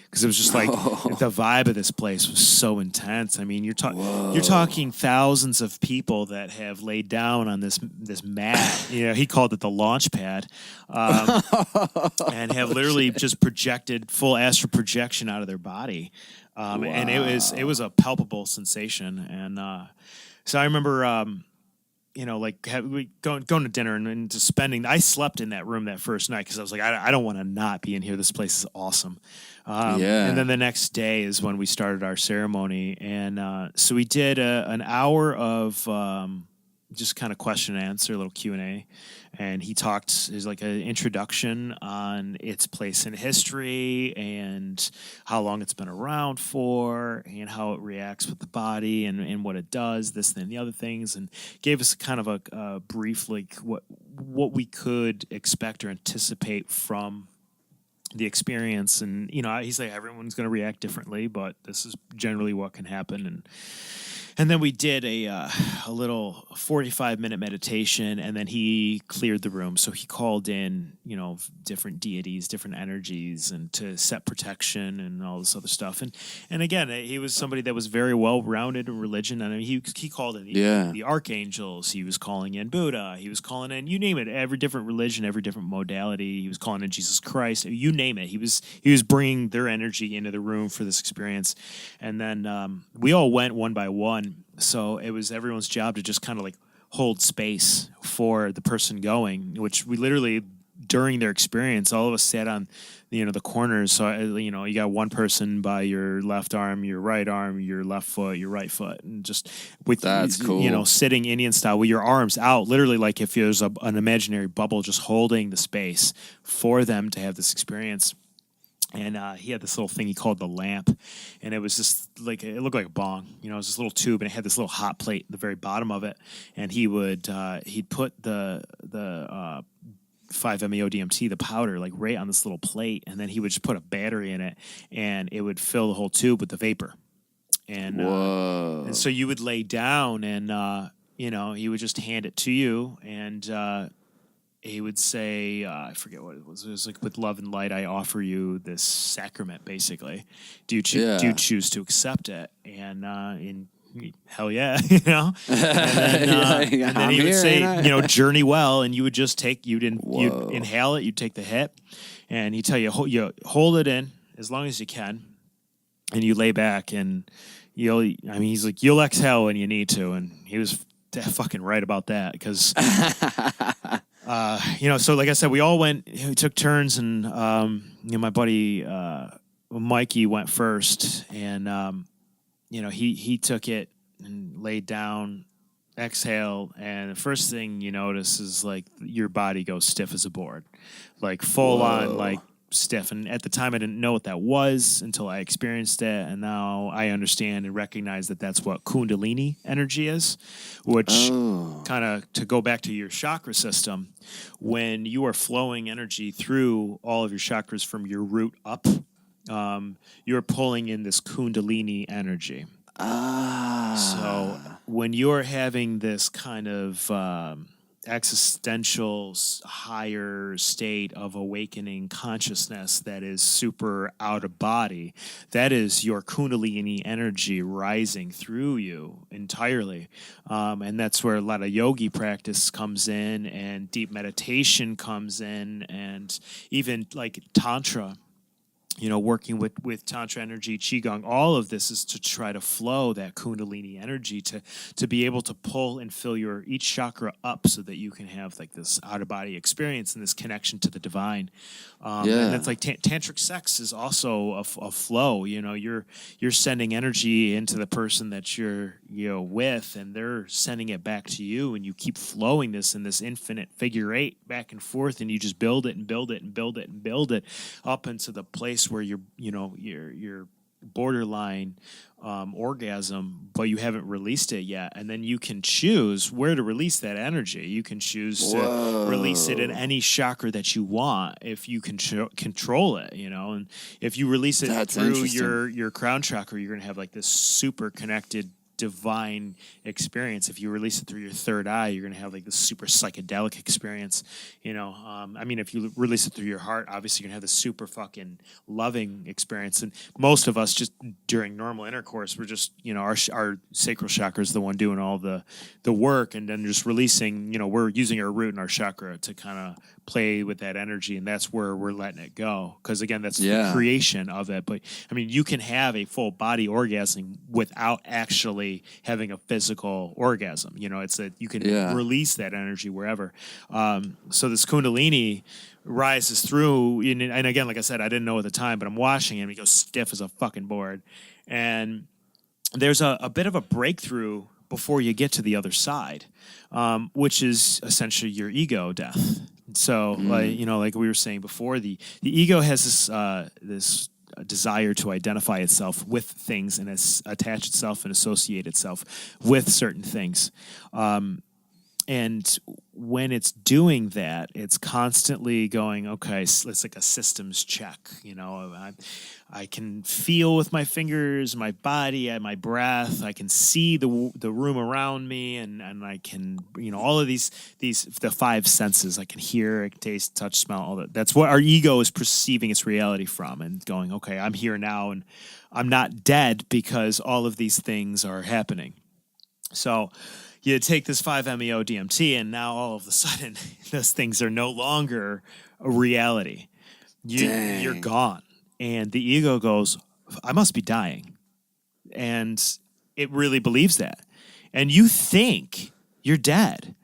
because it was just the vibe of this place was so intense. I mean, you're talking thousands of people that have laid down on this mat. He called it the launch pad, and have literally just projected full astral projection out of their body, and it was a palpable sensation. And so I remember we going to dinner and just spending. I slept in that room that first night because I was like, I don't want to not be in here. This place is awesome. Yeah. And then the next day is when we started our ceremony, and so we did an hour of just kind of question and answer, a little Q&A. And he talked, there's like an introduction on its place in history and how long it's been around for and how it reacts with the body and what it does, this and the other things, and gave us kind of a brief, like what we could expect or anticipate from the experience. And, he's like, everyone's going to react differently, but this is generally what can happen. And then we did a little 45-minute meditation, and then he cleared the room. So he called in, different deities, different energies, and to set protection and all this other stuff. And again, he was somebody that was very well-rounded in religion. I mean, he called in the archangels. He was calling in Buddha. He was calling in, you name it, every different religion, every different modality. He was calling in Jesus Christ. You name it. He was bringing their energy into the room for this experience. And then we all went one by one. So it was everyone's job to just kind of like hold space for the person going, which we literally, during their experience, all of us sat on, the corners. So, you got one person by your left arm, your right arm, your left foot, your right foot, and just with, that's cool. Sitting Indian style with your arms out, literally like if there's an imaginary bubble, just holding the space for them to have this experience. And he had this little thing he called the lamp, and it was just like, it looked like a bong, it was this little tube, and it had this little hot plate at the very bottom of it. And he would he'd put the 5-MeO DMT, the powder, like right on this little plate, and then he would just put a battery in it, and it would fill the whole tube with the vapor. And and so you would lay down, and he would just hand it to you, and he would say, I forget what it was. It was like, with love and light, I offer you this sacrament, basically. Do you choose to accept it? And hell yeah, And then he would say, journey well. And you would just you'd inhale it, you'd take the hit. And he'd tell you, hold it in as long as you can. And you lay back, and he's like, you'll exhale when you need to. And he was fucking right about that, because... so like I said, we all went, we took turns, and, my buddy, Mikey went first, and, he took it and laid down, exhale. And the first thing you notice is like your body goes stiff as a board, like full on, like stiff. And at the time I didn't know what that was until I experienced it, and now I understand and recognize that that's what Kundalini energy is, which kind of, to go back to your chakra system, when you are flowing energy through all of your chakras from your root up, you're pulling in this Kundalini energy. So when you're having this kind of existential higher state of awakening consciousness that is super out of body, that is your Kundalini energy rising through you entirely. And that's where a lot of yogi practice comes in, and deep meditation comes in, and even like Tantra. Working with Tantra energy, Qigong, all of this is to try to flow that Kundalini energy to be able to pull and fill each chakra up, so that you can have like this out-of-body experience and this connection to the divine. And that's like tantric sex is also a flow. You're sending energy into the person that you're with, and they're sending it back to you, and you keep flowing this in this infinite figure eight back and forth, and you just build it and build it and build it and build it up into the place where you're borderline orgasm, but you haven't released it yet. And then you can choose where to release that energy. You can choose to release it in any chakra that you want, if you can control it, and if you release it through your crown chakra, you're going to have like this super connected divine experience. If you release it through your third eye, you're going to have like this super psychedelic experience. If you release it through your heart, obviously you're going to have this super fucking loving experience. And most of us, just during normal intercourse, we're just, our sacral chakra is the one doing all the work, and then just releasing, we're using our root and our chakra to kind of play with that energy, and that's where we're letting it go. Because again, that's the creation of it. But I mean, you can have a full body orgasm without actually actually having a physical orgasm. You know, it's that you can release that energy wherever. So this Kundalini rises through, and again, like I said, I didn't know at the time, but I'm watching him. He goes stiff as a fucking board, and there's a bit of a breakthrough before you get to the other side, which is essentially your ego death. So, like we were saying before, the ego has this desire to identify itself with things and attach itself and associate itself with certain things. And when it's doing that, it's constantly going, okay, it's like a systems check. You know, I can feel with my fingers, my body, and my breath. I can see the room around me, and I can, all of the 5 senses. I can hear, I can taste, touch, smell, all that. That's what our ego is perceiving its reality from, and going, okay, I'm here now, and I'm not dead because all of these things are happening. So you take this 5-MeO DMT, and now all of a sudden, those things are no longer a reality. You're gone. And the ego goes, I must be dying. And it really believes that. And you think you're dead.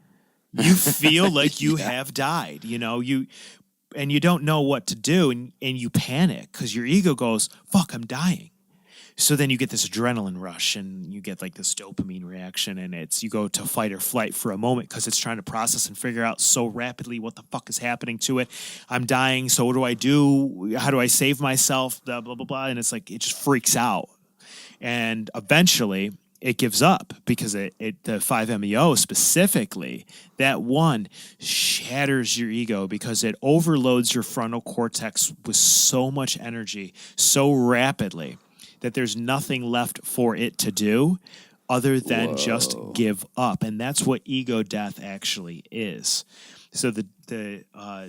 You feel like you have died. And you don't know what to do, and you panic because your ego goes, fuck, I'm dying. So then you get this adrenaline rush, and you get like this dopamine reaction, and you go to fight or flight for a moment because it's trying to process and figure out so rapidly what the fuck is happening to it. I'm dying, so what do I do? How do I save myself? Blah, blah, blah, blah. And it's like, it just freaks out. And eventually it gives up because the 5-MeO specifically, that one shatters your ego because it overloads your frontal cortex with so much energy so rapidly that there's nothing left for it to do other than just give up. And that's what ego death actually is. So the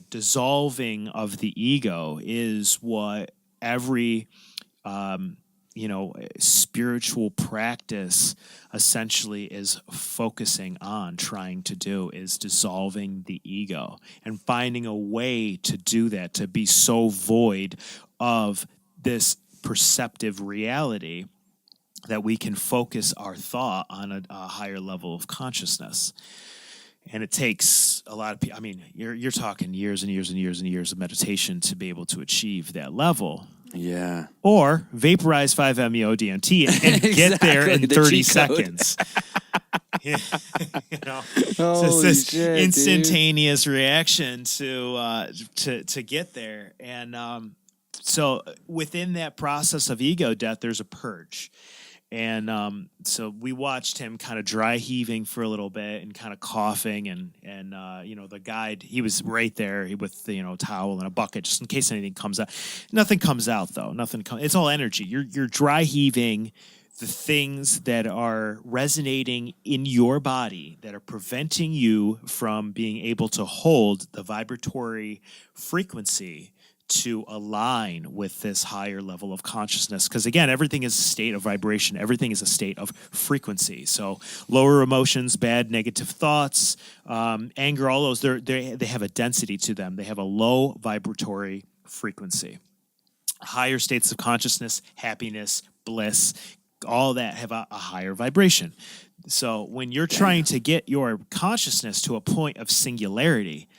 dissolving of the ego is what every spiritual practice essentially is focusing on, trying to do, is dissolving the ego and finding a way to do that, to be so void of this perceptive reality that we can focus our thought on a higher level of consciousness. And it takes a lot of people. I mean, you're talking years and years and years and years of meditation to be able to achieve that level. Yeah. Or vaporize 5-MeO DMT and get there in 30 seconds. It's this shit, instantaneous reaction to get there. And so within that process of ego death, there's a purge. And so we watched him kind of dry heaving for a little bit and kind of coughing. And the guide, he was right there with the towel and a bucket just in case anything comes out. Nothing comes out, though. It's all energy. You're dry heaving the things that are resonating in your body that are preventing you from being able to hold the vibratory frequency to align with this higher level of consciousness. Because again, everything is a state of vibration. Everything is a state of frequency. So lower emotions, bad negative thoughts, anger, all those, they have a density to them. They have a low vibratory frequency. Higher states of consciousness, happiness, bliss, all that have a higher vibration. So when you're trying to get your consciousness to a point of singularity,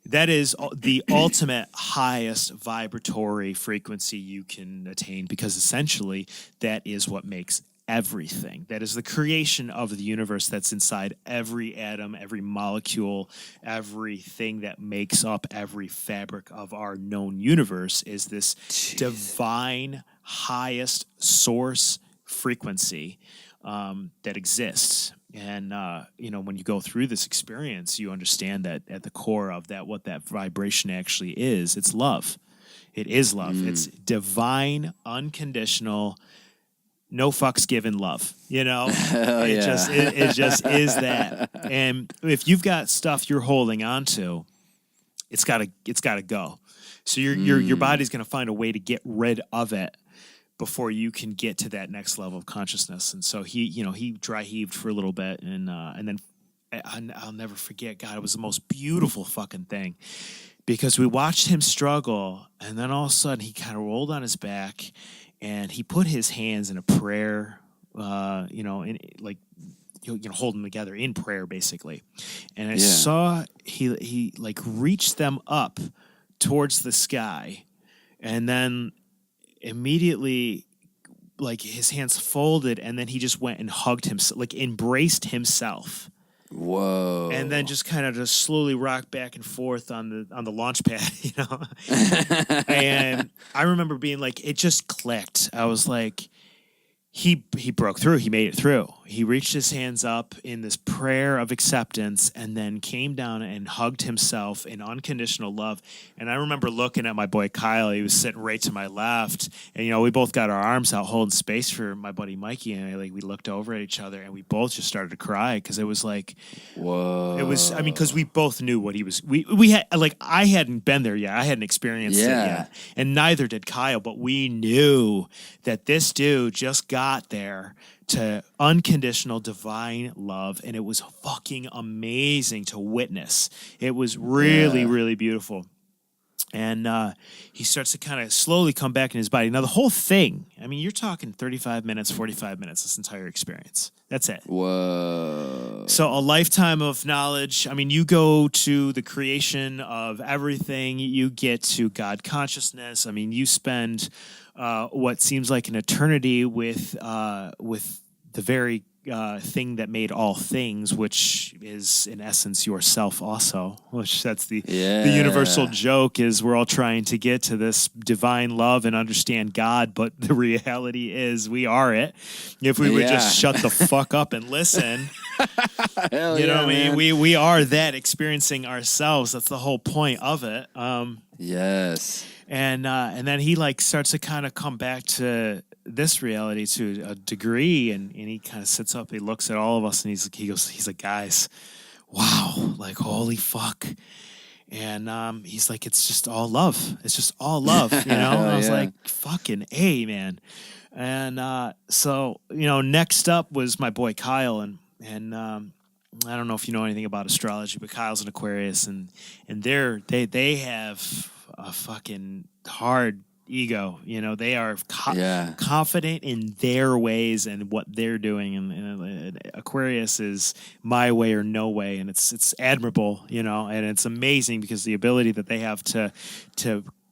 that is the ultimate highest vibratory frequency you can attain, because essentially that is what makes everything. That is the creation of the universe that's inside every atom, every molecule, everything that makes up every fabric of our known universe is this divine highest source frequency that exists. And, when you go through this experience, you understand that at the core of that, what that vibration actually is, it's love. It is love. It's divine, unconditional, no fucks given love. It just is that. And if you've got stuff you're holding on to, it's gotta go. So your body's going to find a way to get rid of it before you can get to that next level of consciousness. And so he dry heaved for a little bit, and then I'll never forget. God, it was the most beautiful fucking thing, because we watched him struggle, and then all of a sudden he kind of rolled on his back, and he put his hands in a prayer hold them together in prayer, basically. And I saw he like reached them up towards the sky, and then immediately, like, his hands folded, and then he just went and hugged himself, like embraced himself. Whoa. And then just kind of just slowly rocked back and forth on the launch pad, And I remember being like, it just clicked. I was like, he broke through. He made it through. He reached his hands up in this prayer of acceptance and then came down and hugged himself in unconditional love. And I remember looking at my boy Kyle. He was sitting right to my left. And, we both got our arms out holding space for my buddy Mikey. And we looked over at each other and we both just started to cry because it was like, whoa. It was, because we both knew what he was. We had, like, I hadn't been there yet. I hadn't experienced it yet. And neither did Kyle. But we knew that this dude just got there to unconditional divine love, and it was fucking amazing to witness. It was really, really beautiful. And he starts to kind of slowly come back in his body. Now, the whole thing, you're talking 35 minutes, 45 minutes, this entire experience. That's it. Whoa. So a lifetime of knowledge. You go to the creation of everything. You get to God consciousness. You spend what seems like an eternity with the very thing that made all things, which is in essence yourself also, which that's the universal joke is we're all trying to get to this divine love and understand God, but the reality is we are it. If we would just shut the fuck up and listen, we are that experiencing ourselves. That's the whole point of it. Yes. And then he starts to kind of come back to this reality to a degree, and he kind of sits up, he looks at all of us, and he's like, guys, wow, like, holy fuck. And he's like, it's just all love. It's just all love, And I was like, fucking A, man. And so, next up was my boy Kyle, and I don't know if you know anything about astrology, but Kyle's an Aquarius, and they have a fucking hard ego. They are confident in their ways and what they're doing, and Aquarius is my way or no way, and it's admirable, and it's amazing because the ability that they have to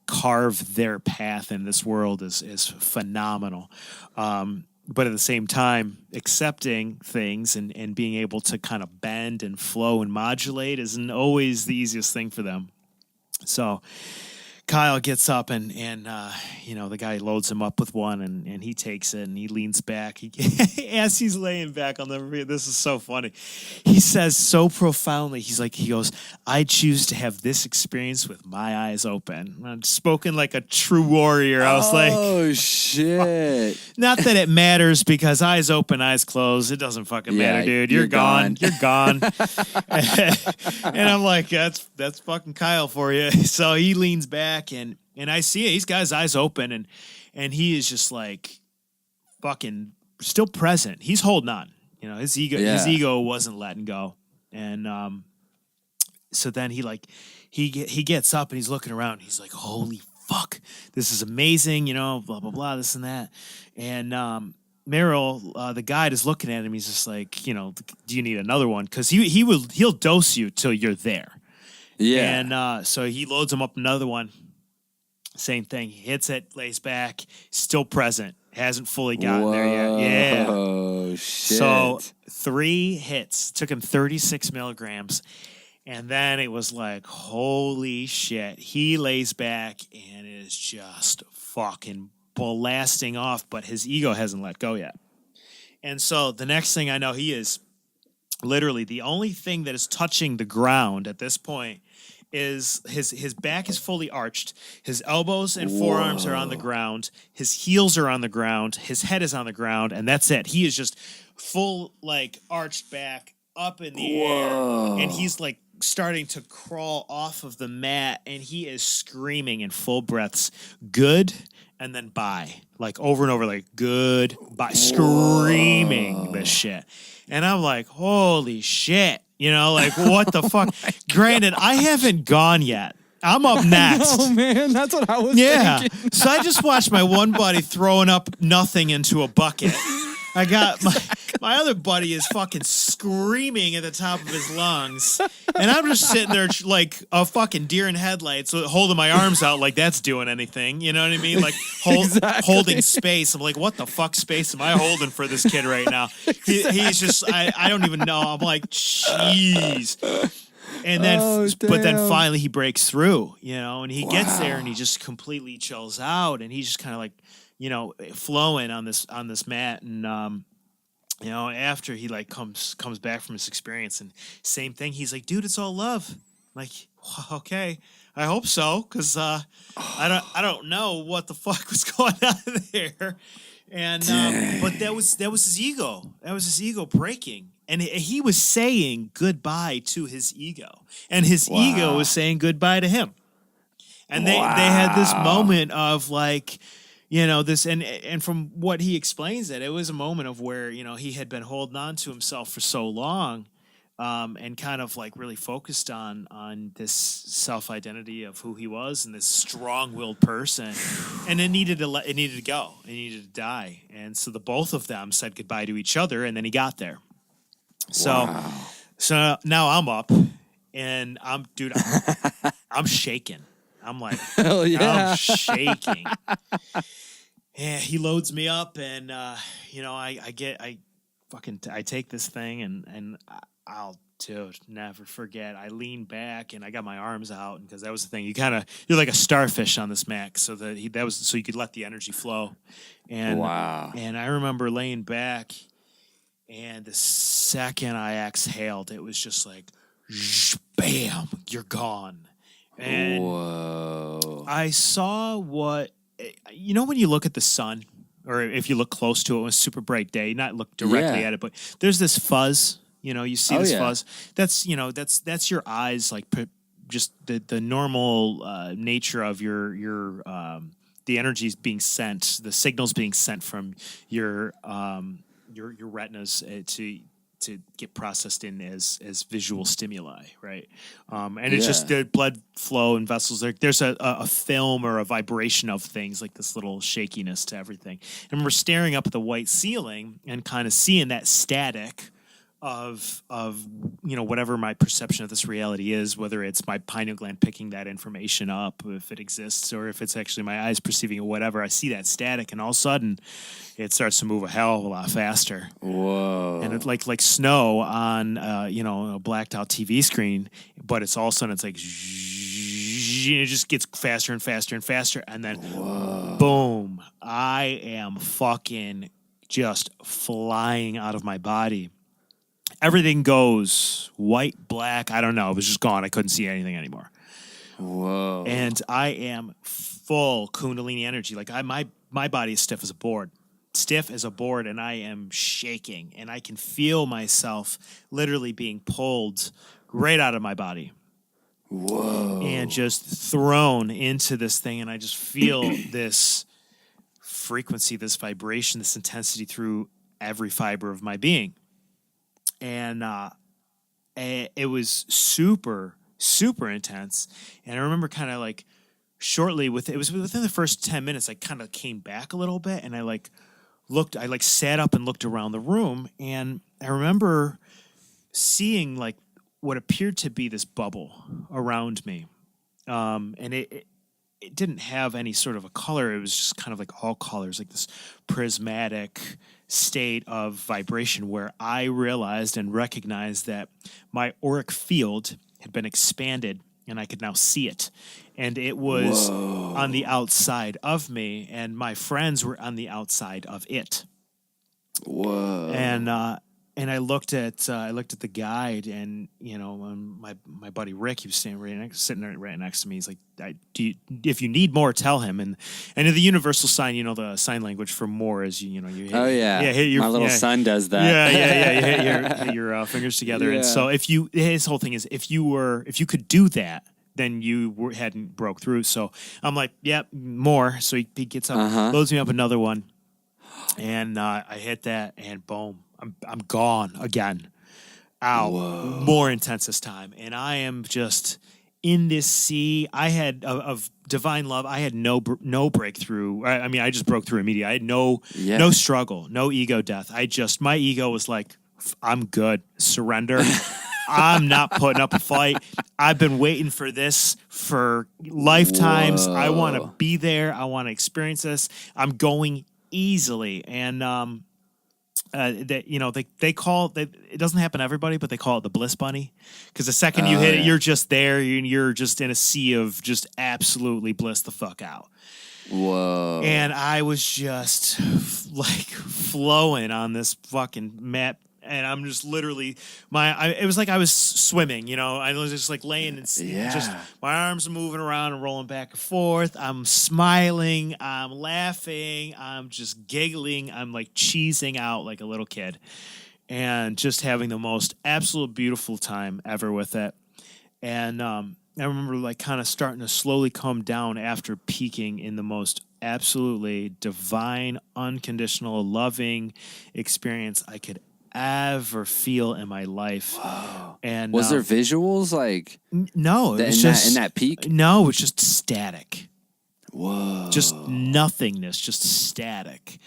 carve their path in this world is phenomenal. But at the same time, accepting things and being able to kind of bend and flow and modulate isn't always the easiest thing for them. So Kyle gets up and the guy loads him up with one, and he takes it and he leans back. As he's laying back on this is so funny. He says so profoundly, he goes, I choose to have this experience with my eyes open. I'm spoken like a true warrior. I was like, oh shit. Not that it matters, because eyes open, eyes closed, it doesn't fucking matter, dude. You're gone. You're gone. And I'm like, that's fucking Kyle for you. So he leans back. And I see it. He's got his eyes open, and he is just like fucking still present. He's holding on. His ego wasn't letting go. And so then he gets up and he's looking around. He's like, holy fuck, this is amazing. Blah blah blah, this and that. And Merrill, the guide, is looking at him. He's just like, do you need another one? Because he'll dose you till you're there. Yeah. And so he loads him up another one. Same thing. He hits it, lays back, still present. Hasn't fully gotten there yet. Yeah. Oh, shit. So 3 hits. Took him 36 milligrams. And then it was like, holy shit. He lays back and is just fucking blasting off, but his ego hasn't let go yet. And so the next thing I know, he is literally the only thing that is touching the ground at this point is his back is fully arched. His elbows and forearms are on the ground. His heels are on the ground. His head is on the ground, and that's it. He is just full, arched back up in the air, and he's starting to crawl off of the mat, and he is screaming in full breaths, good, and then bye, over and over, good, bye, screaming this shit. And I'm like, holy shit. What the fuck? Granted, I haven't gone yet. I'm up next. Oh, man, that's what I was thinking. So I just watched my one buddy throwing up nothing into a bucket. I got my other buddy is fucking screaming at the top of his lungs, and I'm just sitting there like a fucking deer in headlights, holding my arms out like that's doing anything. You know what I mean? Like holding space. I'm like, what the fuck space am I holding for this kid right now? He's just I don't even know. I'm like, jeez. And then, but then finally he breaks through, you know, and he gets there and he just completely chills out, and he's just kind of like, you know, flowing on this mat, and you know, after he like comes back from his experience, and same thing, he's like, dude, it's all love. I'm like, well, okay, I hope so, because I don't know what the fuck was going on there, and but that was his ego. That was his ego breaking. And he was saying goodbye to his ego, and his ego was saying goodbye to him. And they had this moment of like, you know, this, and from what he explains it was a moment of where, you know, he had been holding on to himself for so long, and kind of like really focused on this self-identity of who he was and this strong-willed person, and it needed to go, it needed to die. And so the both of them said goodbye to each other, and then he got there. So now I'm up, and I'm shaking. I'm like, hell yeah. I'm shaking. Yeah, he loads me up, and you know, I take this thing, and I'll never forget. I lean back, and I got my arms out, because that was the thing. You're like a starfish on this Mac, so so you could let the energy flow. And and I remember laying back. And the second I exhaled, it was just like, bam, you're gone. And I saw you know, when you look at the sun, or if you look close to it on a super bright day, not look directly at it, but there's this fuzz, you know, you see this fuzz. That's, you know, that's your eyes, like just the normal nature of your the energy's being sent, the signals being sent from your retinas to get processed in as visual stimuli, right? And it's just the blood flow and vessels. There's a film or a vibration of things, like this little shakiness to everything. And we're staring up at the white ceiling and kind of seeing that static of you know, whatever my perception of this reality is, whether it's my pineal gland picking that information up, if it exists, or if it's actually my eyes perceiving it, whatever. I see that static, and all of a sudden it starts to move a hell of a lot faster. Whoa. And it's like snow on you know, a blacked out TV screen, but it's all of a sudden it's like it just gets faster and faster and faster, and then boom, I am fucking just flying out of my body. Everything goes white, black, I don't know. It was just gone. I couldn't see anything anymore. Whoa. And I am full Kundalini energy. Like my body is stiff as a board. Stiff as a board, and I am shaking. And I can feel myself literally being pulled right out of my body. Whoa. And just thrown into this thing. And I just feel this frequency, this vibration, this intensity through every fiber of my being. And it was super, super intense. And I remember kind of like shortly it was within the first 10 minutes, I kind of came back a little bit, and I sat up and looked around the room, and I remember seeing like what appeared to be this bubble around me. And it didn't have any sort of a color. It was just kind of like all colors, like this prismatic state of vibration, where I realized and recognized that my auric field had been expanded, and I could now see it. And it was on the outside of me, and my friends were on the outside of it. Whoa. And I looked at the guide, and you know, my buddy Rick, he was sitting right next to me. He's like, if you need more, tell him. And the universal sign, you know, the sign language for more is you know, you hit, hit your, my little son does that. You hit your fingers together. And so his whole thing is, if you could do that, then you hadn't broke through. So I'm like, more. So he gets up, loads me up another one, and I hit that, and boom. I'm gone again. Out. Whoa. More intense this time. And I am just in this sea. I had of divine love. I had no breakthrough. I mean, I just broke through immediately. I had no struggle, no ego death. My ego was like, I'm good. Surrender. I'm not putting up a fight. I've been waiting for this for lifetimes. I want to be there. I want to experience this. I'm going easily. And they call it doesn't happen to everybody, but they call it the bliss bunny, because the second you hit it, you're just there. You're just in a sea of just absolutely bliss the fuck out. Whoa. And I was just like flowing on this fucking mat. And I'm just literally it was like I was swimming, I was just like laying and just my arms are moving around and rolling back and forth. I'm smiling, I'm laughing, I'm just giggling, I'm like cheesing out like a little kid, and just having the most absolute beautiful time ever with it. And I remember like kind of starting to slowly come down after peaking in the most absolutely divine, unconditional, loving experience I could ever feel in my life. Wow. And was there visuals like no, it was just in that peak? No, it was just static. Whoa. Just nothingness, just static.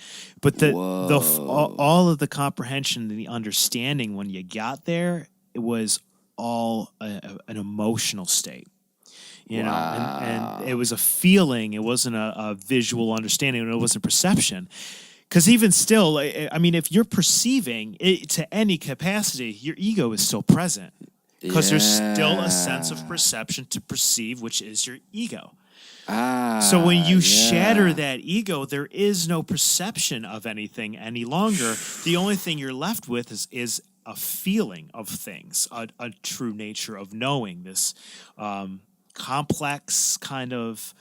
But all of the comprehension and the understanding when you got there, it was all an emotional state. You know, and it was a feeling. It wasn't a visual understanding, and it wasn't perception. Because even still, I mean, if you're perceiving it to any capacity, your ego is still present. Because there's still a sense of perception to perceive, which is your ego. So when you shatter that ego, there is no perception of anything any longer. The only thing you're left with is a feeling of things, a true nature of knowing, this complex kind of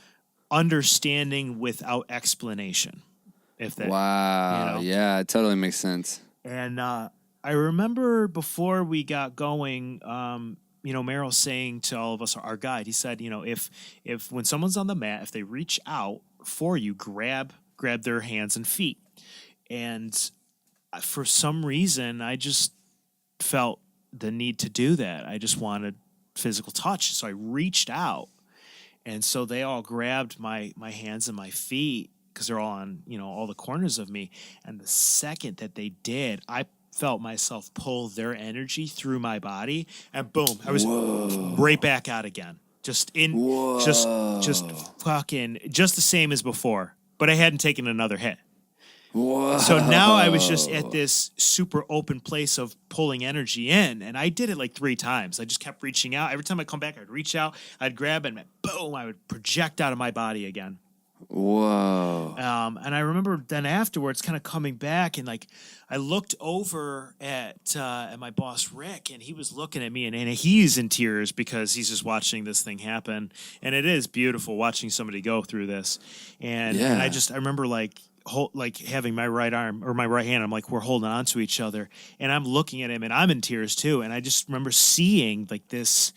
understanding without explanation. If that, yeah, it totally makes sense. And I remember before we got going, Merrill saying to all of us, our guide, he said, if when someone's on the mat, if they reach out for you, grab their hands and feet. And for some reason, I just felt the need to do that. I just wanted physical touch, so I reached out, and so they all grabbed my hands and my feet, because they're all on, all the corners of me. And the second that they did, I felt myself pull their energy through my body, and boom, I was right back out again. Just fucking, just the same as before, but I hadn't taken another hit. Whoa. So now I was just at this super open place of pulling energy in, and I did it like 3 times. I just kept reaching out. Every time I come back, I'd reach out, I'd grab it, and boom, I would project out of my body again. Whoa. And I remember then afterwards kind of coming back, and like I looked over at my boss Rick, and he was looking at me, and he's in tears because he's just watching this thing happen. And it is beautiful watching somebody go through this. And I remember like having my right arm or my right hand, I'm like, we're holding on to each other, and I'm looking at him, and I'm in tears too. And I just remember seeing like this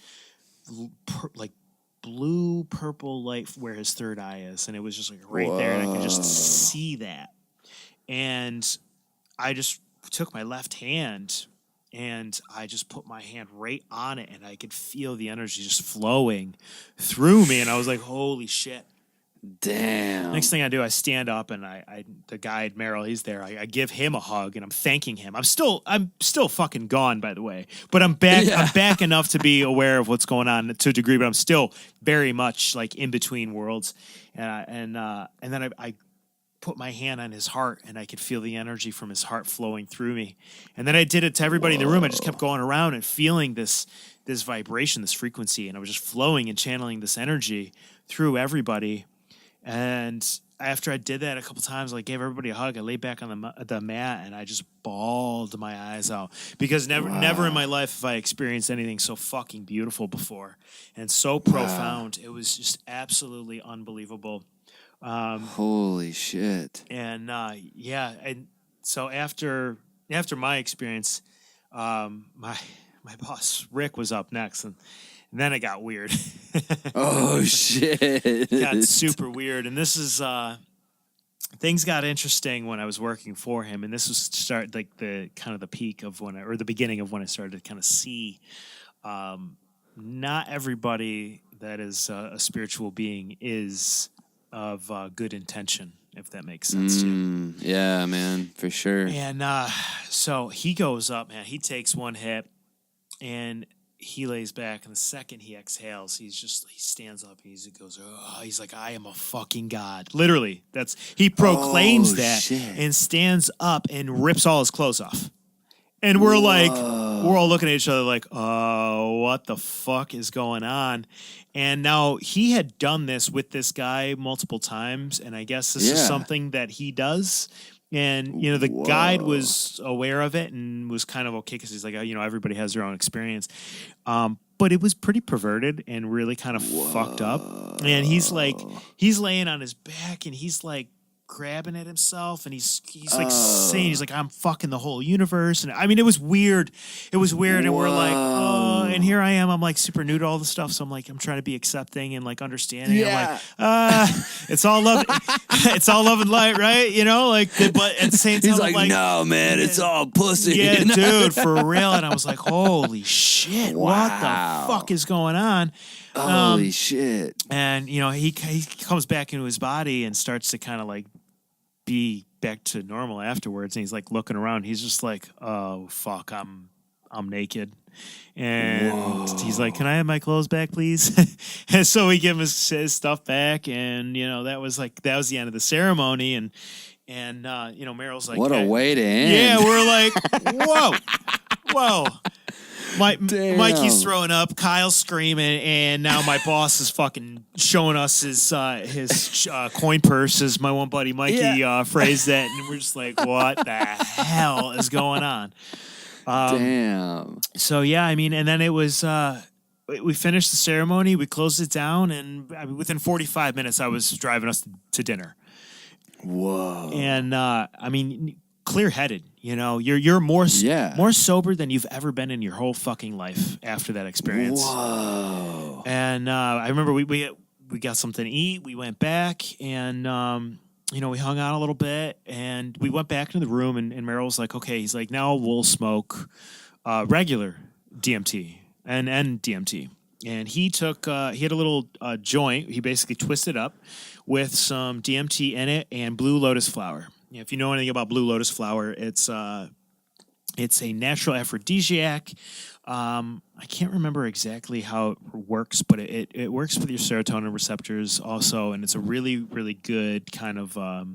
blue purple light where his third eye is, and it was just like right there, and I could just see that. And I just took my left hand and I just put my hand right on it, and I could feel the energy just flowing through me, and I was like, holy shit. Damn. Next thing I do, I stand up, and the guide Merrill, he's there. I give him a hug, and I'm thanking him. I'm still fucking gone, by the way, but I'm back. Yeah. I'm back enough to be aware of what's going on to a degree, but I'm still very much like in between worlds. And then I put my hand on his heart, and I could feel the energy from his heart flowing through me. And then I did it to everybody in the room. I just kept going around and feeling this vibration, this frequency, and I was just flowing and channeling this energy through everybody. And after I did that a couple times, I gave everybody a hug. I laid back on the mat, and I just bawled my eyes out, because never in my life have I experienced anything so fucking beautiful before, and so profound. It was just absolutely unbelievable. Holy shit! And and so after my experience, my boss Rick was up next, and then it got weird. Oh, shit. It got super weird. And this is, things got interesting when I was working for him. And this was the kind of the peak of the beginning of when I started to kind of see not everybody that is a spiritual being is of good intention, if that makes sense to you. Yeah, man, for sure. And so he goes up, man. He takes one hit, and he lays back. And the second he exhales, he stands up. He goes, oh, he's like, I am a fucking god. Literally, he proclaims that shit. and stands up and rips all his clothes off. And we're all looking at each other like, what the fuck is going on? And now he had done this with this guy multiple times, and I guess this is something that he does. And, the guide was aware of it and was kind of okay because he's like, everybody has their own experience. But it was pretty perverted and really kind of fucked up. And he's laying on his back and he's like, grabbing at himself, and he's like saying, he's like, I'm fucking the whole universe. And I mean, it was weird. And we're like, oh, and here I am. I'm like super new to all the stuff. So I'm like, I'm trying to be accepting and like understanding. Yeah. I'm like, it's all love. It's all love and light, right? But at the same time, He's like, no, man, it's all pussy. Yeah, dude, for real. And I was like, holy shit, what the fuck is going on? Holy shit. And, he comes back into his body and starts to kind of like be back to normal afterwards. And he's like looking around. He's just like, oh, fuck, I'm naked. And he's like, can I have my clothes back, please? And so we give him his stuff back. And, that was the end of the ceremony. And Meryl's like, what a way to end. Yeah, we're like, whoa. Mikey's throwing up, Kyle's screaming, and now my boss is fucking showing us his coin purse, as my one buddy Mikey phrased that, and we're just like, what the hell is going on? Damn. So yeah, I mean, and then it was we finished the ceremony, we closed it down, and within 45 minutes, I was driving us to dinner. Whoa. And I mean, clear-headed, you're more sober than you've ever been in your whole fucking life after that experience. Whoa. And I remember we got something to eat. We went back and we hung out a little bit, and we went back into the room, and Meryl was like, okay, he's like, now we'll smoke regular DMT and DMT. And he had a little joint. He basically twisted up with some DMT in it and blue lotus flower. If you know anything about blue lotus flower, it's a natural aphrodisiac. I can't remember exactly how it works, but it works with your serotonin receptors also, and it's a really, really good kind of a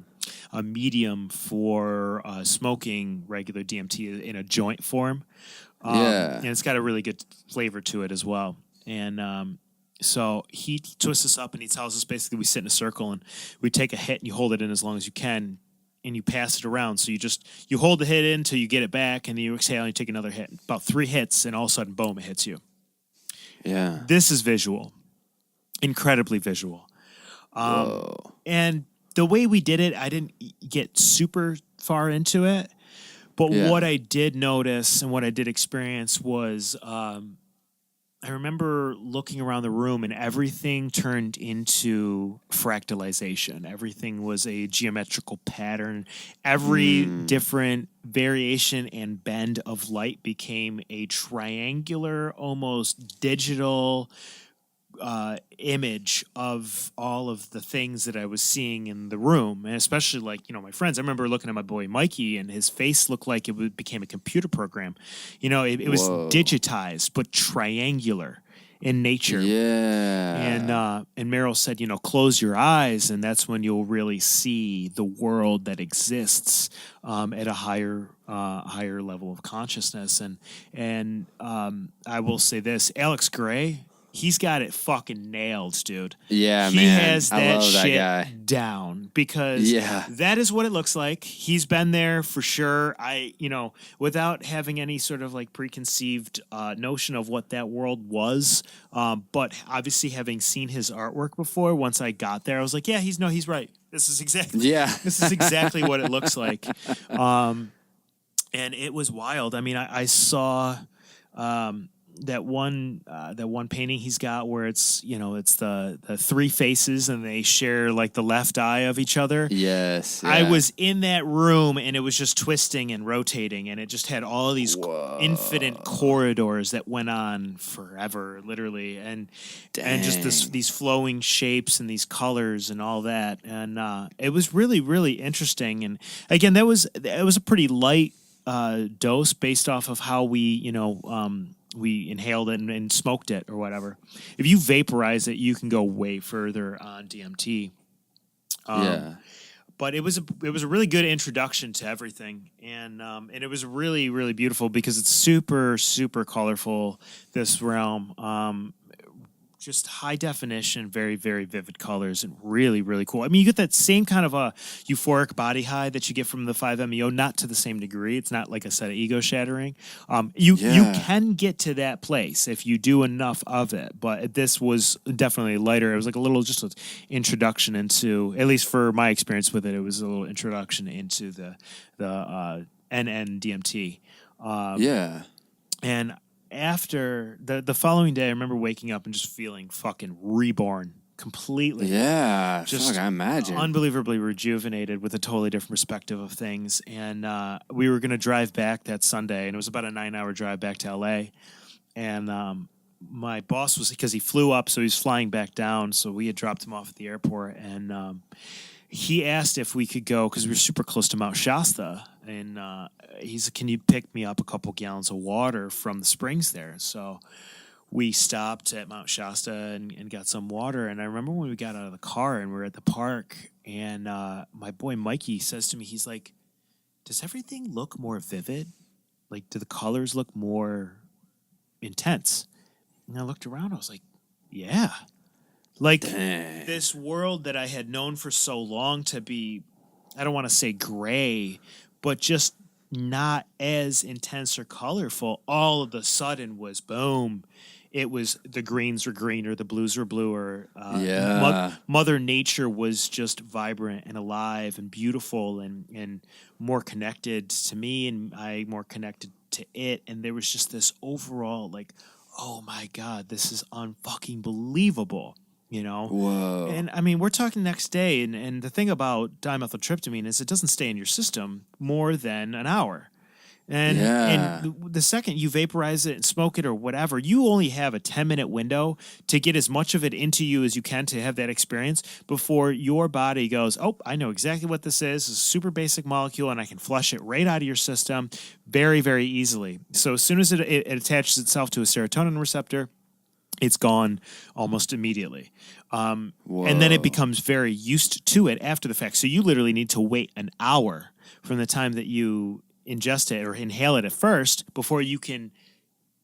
medium for smoking regular DMT in a joint form. And it's got a really good flavor to it as well. And so he twists us up and he tells us basically we sit in a circle and we take a hit and you hold it in as long as you can. And you pass it around. So you hold the hit in until you get it back, and then you exhale and you take another hit. About 3 hits, and all of a sudden, boom, it hits you. Yeah. This is visual. Incredibly visual. And the way we did it, I didn't get super far into it. But what I did notice and what I did experience was I remember looking around the room and everything turned into fractalization. Everything was a geometrical pattern. Every different variation and bend of light became a triangular, almost digital image of all of the things that I was seeing in the room. And especially my friends. I remember looking at my boy Mikey and his face looked like it became a computer program. It was digitized, but triangular in nature. Yeah. And Meryl said, close your eyes, and that's when you'll really see the world that exists at a higher level of consciousness. And I will say this, Alex Gray, he's got it fucking nailed, dude. Yeah, he man. has that I love that shit guy. down because that is what it looks like. He's been there for sure. Without having any sort of preconceived notion of what that world was, but obviously having seen his artwork before, once I got there, I was like, yeah, he's right. This is exactly what it looks like. And it was wild. I mean, I saw. painting he's got where it's it's the three faces and they share like the left eye of each other. Yes. I yeah. was in that room and it was just twisting and rotating and it just had all of these infinite corridors that went on forever, literally, and just these flowing shapes and these colors and all that, and it was really, really interesting. And again, it was a pretty light dose based off of how we we inhaled it and smoked it or whatever. If you vaporize it, you can go way further on DMT. Yeah. But it was a really good introduction to everything, and it was really, really beautiful because it's super, super colorful, this realm. Just high definition, very, very vivid colors, and really, really cool. I mean, you get that same kind of a euphoric body high that you get from the 5-MeO, not to the same degree. It's not like I said, ego shattering. You can get to that place if you do enough of it, but this was definitely lighter. It was like a little just an introduction into, at least for my experience with it, it was a little introduction into the NN-DMT. Yeah. And after the following day, I remember waking up and just feeling fucking reborn completely. Yeah, just fuck, I imagine. Unbelievably rejuvenated with a totally different perspective of things. And we were going to drive back that Sunday, and it was about a 9-hour drive back to LA. And my boss was, because he flew up, so he was flying back down. So we had dropped him off at the airport, and he asked if we could go because we were super close to Mount Shasta, and he said, "Can you pick me up a couple gallons of water from the springs there?" So we stopped at Mount Shasta and got some water. And I remember when we got out of the car and we were at the park, and my boy Mikey says to me, he's like, "Does everything look more vivid? Like, do the colors look more intense?" And I looked around, I was like, "Yeah." Like, this world that I had known for so long to be, I don't want to say gray, but just not as intense or colorful, all of a sudden was boom. It was, the greens were greener, the blues were bluer. Mother Nature was just vibrant and alive and beautiful and more connected to me, and I more connected to it. And there was just this overall, like, oh my God, this is unfucking believable. Whoa. And I mean, we're talking next day, and the thing about dimethyltryptamine is it doesn't stay in your system more than an hour. And the second you vaporize it and smoke it or whatever, you only have a 10-minute window to get as much of it into you as you can to have that experience before your body goes, "Oh, I know exactly what this is. It's a super basic molecule, and I can flush it right out of your system very, very easily." So as soon as it attaches itself to a serotonin receptor, it's gone almost immediately. And then it becomes very used to it after the fact. So you literally need to wait an hour from the time that you ingest it or inhale it at first before you can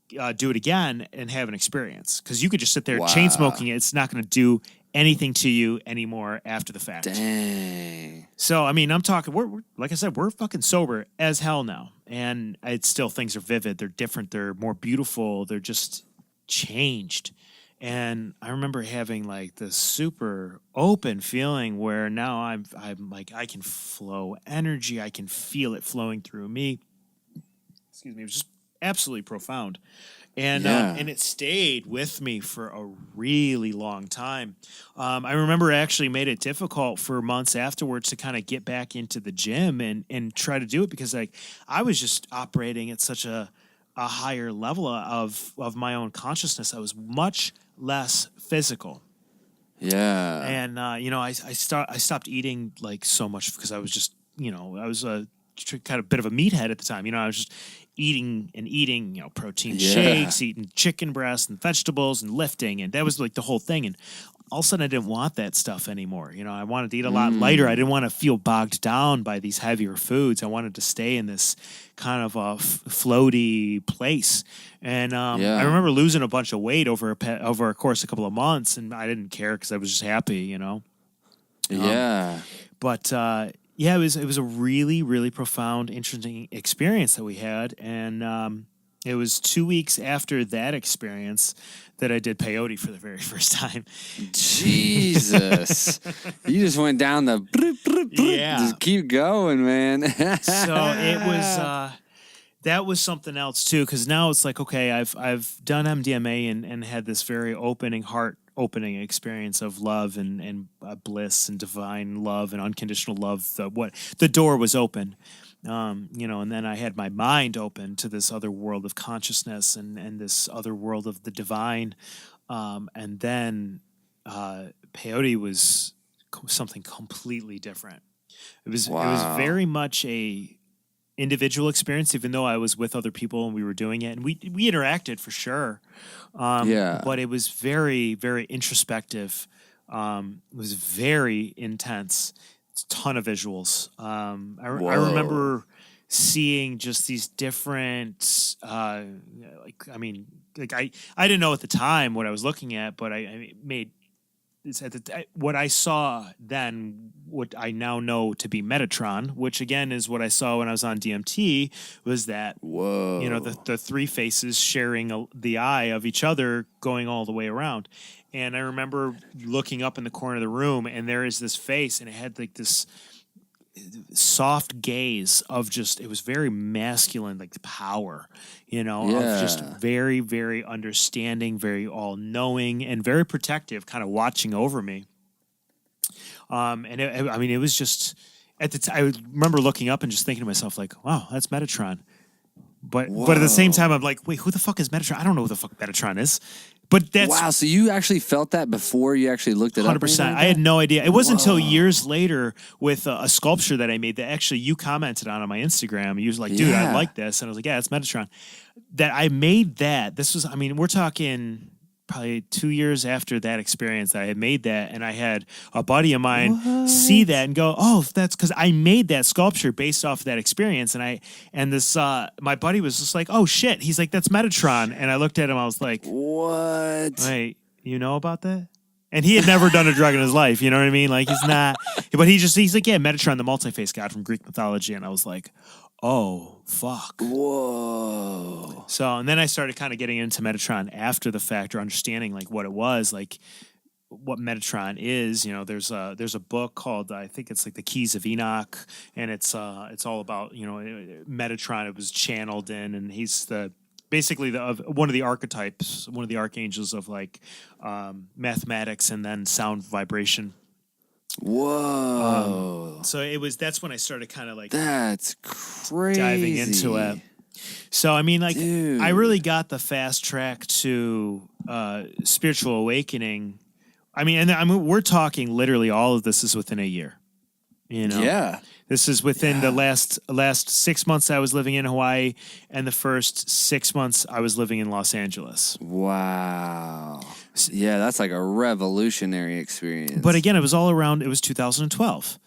do it again and have an experience. Because you could just sit there chain smoking it. It's not going to do anything to you anymore after the fact. Dang. So, I mean, I'm talking, we're like I said, we're fucking sober as hell now. And it's still, things are vivid. They're different. They're more beautiful. They're just changed. And I remember having like this super open feeling where now I'm like, I can flow energy. I can feel it flowing through me. Excuse me. It was just absolutely profound. And it stayed with me for a really long time. I remember it actually made it difficult for months afterwards to kind of get back into the gym and try to do it because like I was just operating at such a higher level of my own consciousness. I was much less physical. Yeah. And, I stopped eating like so much because I was just, I was a kind of bit of a meathead at the time. I was just eating, protein shakes, eating chicken breasts and vegetables and lifting. And that was like the whole thing. And all of a sudden I didn't want that stuff anymore. I wanted to eat a lot lighter. I didn't want to feel bogged down by these heavier foods. I wanted to stay in this kind of a floaty place. And I remember losing a bunch of weight over a course of a couple of months, and I didn't care because I was just happy, But it was a really, really profound, interesting experience that we had. And it was 2 weeks after that experience that I did peyote for the very first time. Jesus. You just went down the... Yeah. Just keep going, man. So it was... that was something else too, because now it's like, okay, I've done MDMA and had this very heart opening experience of love and bliss and divine love and unconditional love. The door was open, and then I had my mind open to this other world of consciousness and this other world of the divine, and then peyote was something completely different. It was very much a individual experience, even though I was with other people and we were doing it and we interacted for sure. But it was very, very introspective. It was very intense. It's a ton of visuals. I remember seeing just these different, I didn't know at the time what I was looking at, but I made what I saw then, what I now know to be Metatron, which again is what I saw when I was on DMT, was that the three faces sharing the eye of each other going all the way around. And I remember looking up in the corner of the room, and there is this face, and it had like this soft gaze of it was very masculine, like the power, of just very, very understanding, very all-knowing, and very protective, kind of watching over me. It was just at the time. I remember looking up and just thinking to myself, like, "Wow, that's Metatron." But at the same time, I'm like, "Wait, who the fuck is Metatron? I don't know who the fuck Metatron is." But that's wow. So you actually felt that before you actually looked it up? 100%. I had no idea. It wasn't until years later with a sculpture that I made that actually you commented on my Instagram. You was like, "Dude, I like this," and I was like, "Yeah, it's Metatron." That I made that. This was, we're talking probably 2 years after that experience that I had made that, and I had a buddy of mine see that and go, "Oh, that's because I made that sculpture based off of that experience." And this my buddy was just like, "Oh shit," he's like, "That's Metatron," and I looked at him, I was like, "What? Wait, you know about that?" And he had never done a drug in his life, you know what I mean? Like he's not, but he's like, "Yeah, Metatron, the multi-faced god from Greek mythology," and I was like, "Oh, fuck." Whoa. So, and then I started kind of getting into Metatron after the fact, or understanding like what it was, like what Metatron is. There's a book called, I think it's like The Keys of Enoch, and it's all about, Metatron. It was channeled in, and he's basically one of the archetypes, one of the archangels of like mathematics and then sound vibration. Whoa. So that's when I started kind of like that's crazy diving into it. So Dude. I really got the fast track to spiritual awakening. We're talking literally all of this is within a year. Yeah. This is within the last 6 months I was living in Hawaii, and the first 6 months I was living in Los Angeles. Wow. Yeah, that's like a revolutionary experience. But again, it was all around, it was 2012.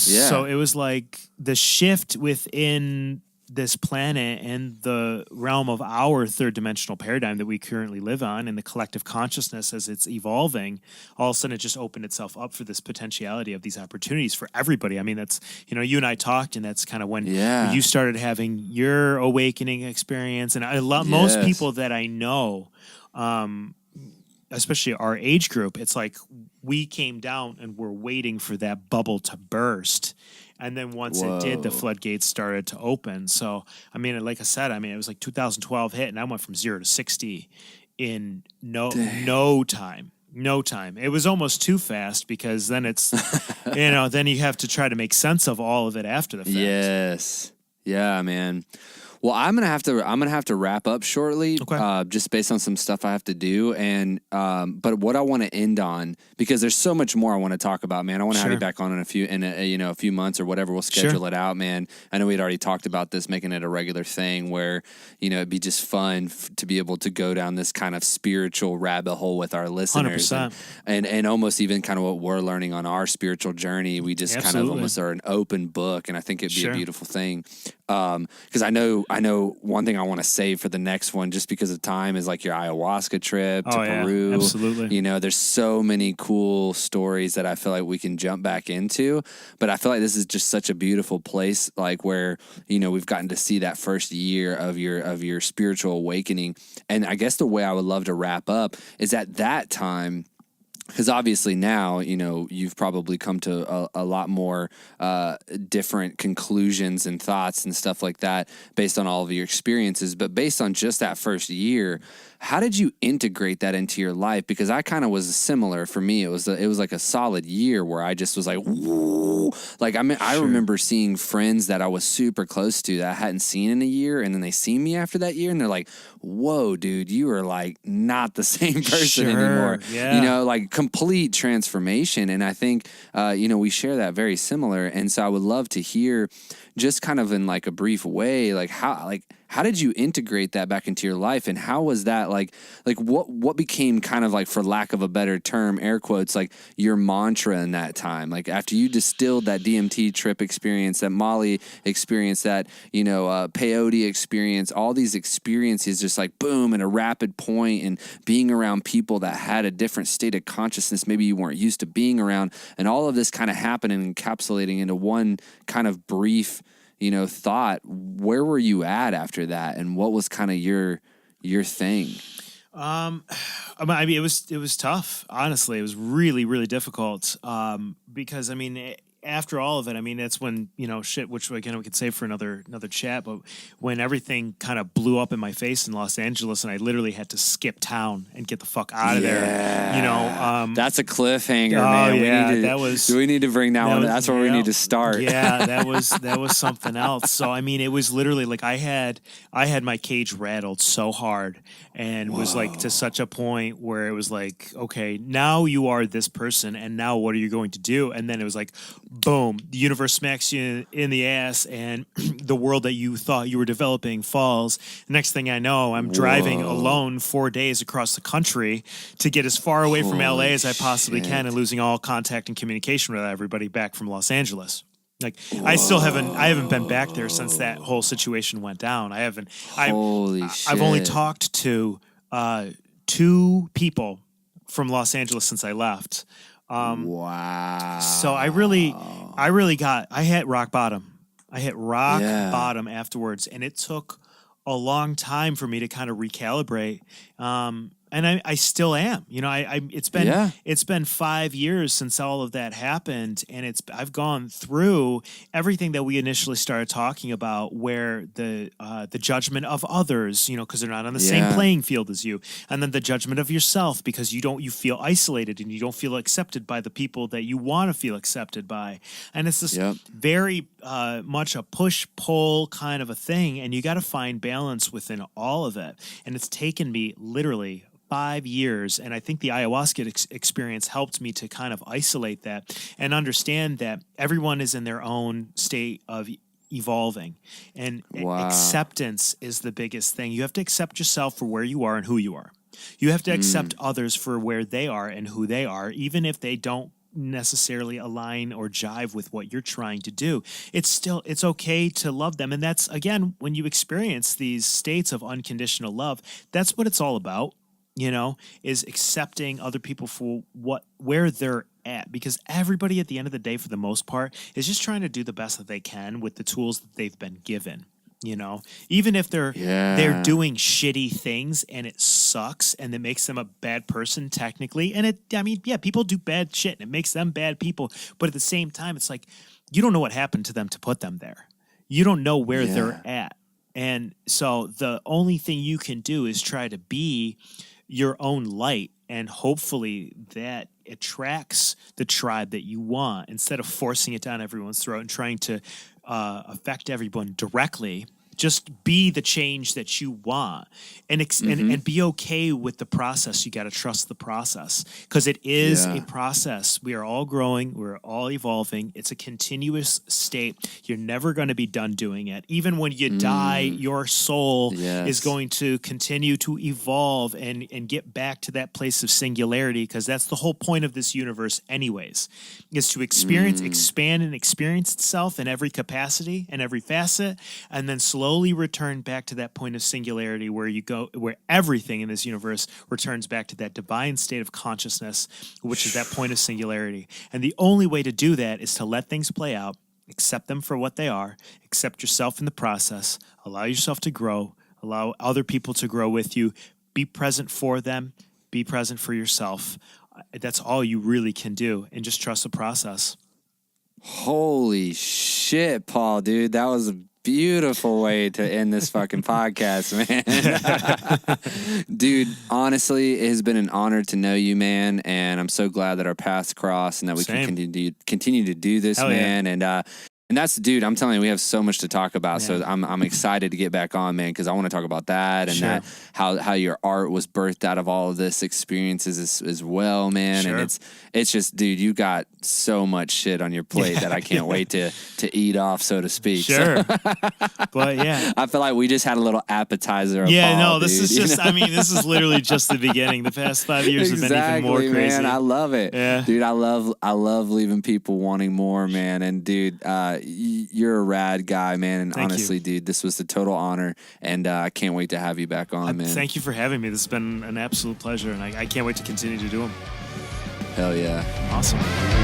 Yeah. So it was like the shift within this planet and the realm of our third dimensional paradigm that we currently live on, and the collective consciousness as it's evolving, all of a sudden it just opened itself up for this potentiality of these opportunities for everybody. That's, you and I talked, and that's kind of when you started having your awakening experience. And most people that I know, especially our age group, it's like we came down and we're waiting for that bubble to burst. And then once it did, the floodgates started to open. So, like I said, it was like 2012 hit, and I went from 0 to 60 in no time. No time. It was almost too fast, because then it's, then you have to try to make sense of all of it after the fact. Yes. Yeah, man. Well, I'm gonna have to wrap up shortly, just based on some stuff I have to do. And but what I want to end on, because there's so much more I want to talk about, man. I want to have you back on in a few months or whatever. We'll schedule it out, man. I know we'd already talked about this, making it a regular thing where it'd be just fun to be able to go down this kind of spiritual rabbit hole with our listeners, and almost even kind of what we're learning on our spiritual journey. We just kind of almost are an open book, and I think it'd be a beautiful thing. Because I know one thing I want to save for the next one, just because of time, is like your ayahuasca trip to Peru. Yeah, absolutely. There's so many cool stories that I feel like we can jump back into, but I feel like this is just such a beautiful place, like where, we've gotten to see that first year of your spiritual awakening. And I guess the way I would love to wrap up is at that time, because obviously now, you know, you've probably come to a lot more different conclusions and thoughts and stuff like that based on all of your experiences. But based on just that first year, how did you integrate that into your life? Because I kind of was similar. For me, it was like a solid year where I just was like, woo. Like, I mean, I remember seeing friends that I was super close to that I hadn't seen in a year, and then they see me after that year, and they're like, whoa, dude, you are like not the same person anymore. Yeah. You know, like complete transformation. And I think, you know, we share that very similar. And so I would love to hear, just kind of in like a brief way, like how did you integrate that back into your life, and how was that like what became kind of like, for lack of a better term, air quotes, like your mantra in that time? Like after you distilled that DMT trip experience, that Molly experience, that, you know, peyote experience, all these experiences just like boom, in a rapid point, and being around people that had a different state of consciousness maybe you weren't used to being around, and all of this kind of happening and encapsulating into one kind of brief, you know, thought. Where were you at after that, and what was kind of your thing? I mean, it was tough. Honestly, it was really, really difficult. Because I mean, after all of it, I mean, that's when, you know, shit, which again we could save for another chat, but when everything kind of blew up in my face in Los Angeles, and I literally had to skip town and get the fuck out of there. You know, That's a cliffhanger, oh, man. yeah, We need to bring that one. That's where we need to start. Yeah, that was something else. So I mean, it was literally like I had my cage rattled so hard, and was like to such a point where it was like, okay, now you are this person, and now what are you going to do? And then it was like, boom, the universe smacks you in the ass, and the world that you thought you were developing falls. Next thing I know, I'm driving alone 4 days across the country to get as far away from LA as I possibly can, and losing all contact and communication with everybody back from Los Angeles. Like, I haven't been back there since that whole situation went down. Holy shit. I've only talked to 2 people from Los Angeles since I left. Wow. So I hit rock bottom. I hit rock bottom afterwards, and it took a long time for me to kind of recalibrate. And I still am, you know, it's been 5 years since all of that happened. And I've gone through everything that we initially started talking about, where the judgment of others, you know, cause they're not on the same playing field as you. And then the judgment of yourself, because you feel isolated and you don't feel accepted by the people that you want to feel accepted by. And it's this very much a push-pull kind of a thing. And you got to find balance within all of it. And it's taken me literally 5 years. And I think the ayahuasca experience helped me to kind of isolate that and understand that everyone is in their own state of evolving. And acceptance is the biggest thing. You have to accept yourself for where you are and who you are. You have to accept others for where they are and who they are, even if they don't necessarily align or jive with what you're trying to do. It's okay to love them. And that's, again, when you experience these states of unconditional love, that's what it's all about. You know, is accepting other people for where they're at, because everybody at the end of the day, for the most part, is just trying to do the best that they can with the tools that they've been given. You know, even if they're doing shitty things and it sucks and it makes them a bad person technically. And people do bad shit and it makes them bad people. But at the same time, it's like, you don't know what happened to them to put them there. You don't know where they're at. And so the only thing you can do is try to be your own light, and hopefully that attracts the tribe that you want, instead of forcing it down everyone's throat and trying to affect everyone directly. Just be the change that you want, and be okay with the process. You got to trust the process, because it is a process. We are all growing. We're all evolving. It's a continuous state. You're never going to be done doing it. Even when you die, your soul is going to continue to evolve and get back to that place of singularity, because that's the whole point of this universe anyways, is to experience, expand, and experience itself in every capacity and every facet, and then slowly return back to that point of singularity where everything in this universe returns back to that divine state of consciousness, which is that point of singularity. And the only way to do that is to let things play out, accept them for what they are, accept yourself in the process, allow yourself to grow, allow other people to grow with you, be present for them, be present for yourself. that's all you really can do, and just trust the process. Holy shit, Paul, dude. That was a beautiful way to end this fucking podcast, man. Dude, honestly, it has been an honor to know you, man. And I'm so glad that our paths cross and that we Same. can continue to do this, Hell yeah. man. And that's, dude, I'm telling you, we have so much to talk about. Yeah. So I'm excited to get back on, man, because I want to talk about that and Sure. that how your art was birthed out of all of this experiences as well, man. Sure. And it's just, dude, you got so much shit on your plate that I can't wait to eat off, so to speak. So Sure. But yeah. I feel like we just had a little appetizer. Of Yeah, Paul, no, this dude, is you just, know? I mean, this is literally just the beginning. The past 5 years have been even more crazy. Man, I love it. Yeah. Dude, I love leaving people wanting more, man. And dude, you're a rad guy, man. And Thank you. honestly, dude, this was a total honor. And I can't wait to have you back on, man. Thank you for having me. This has been an absolute pleasure, and I can't wait to continue to do them. Hell yeah. Awesome.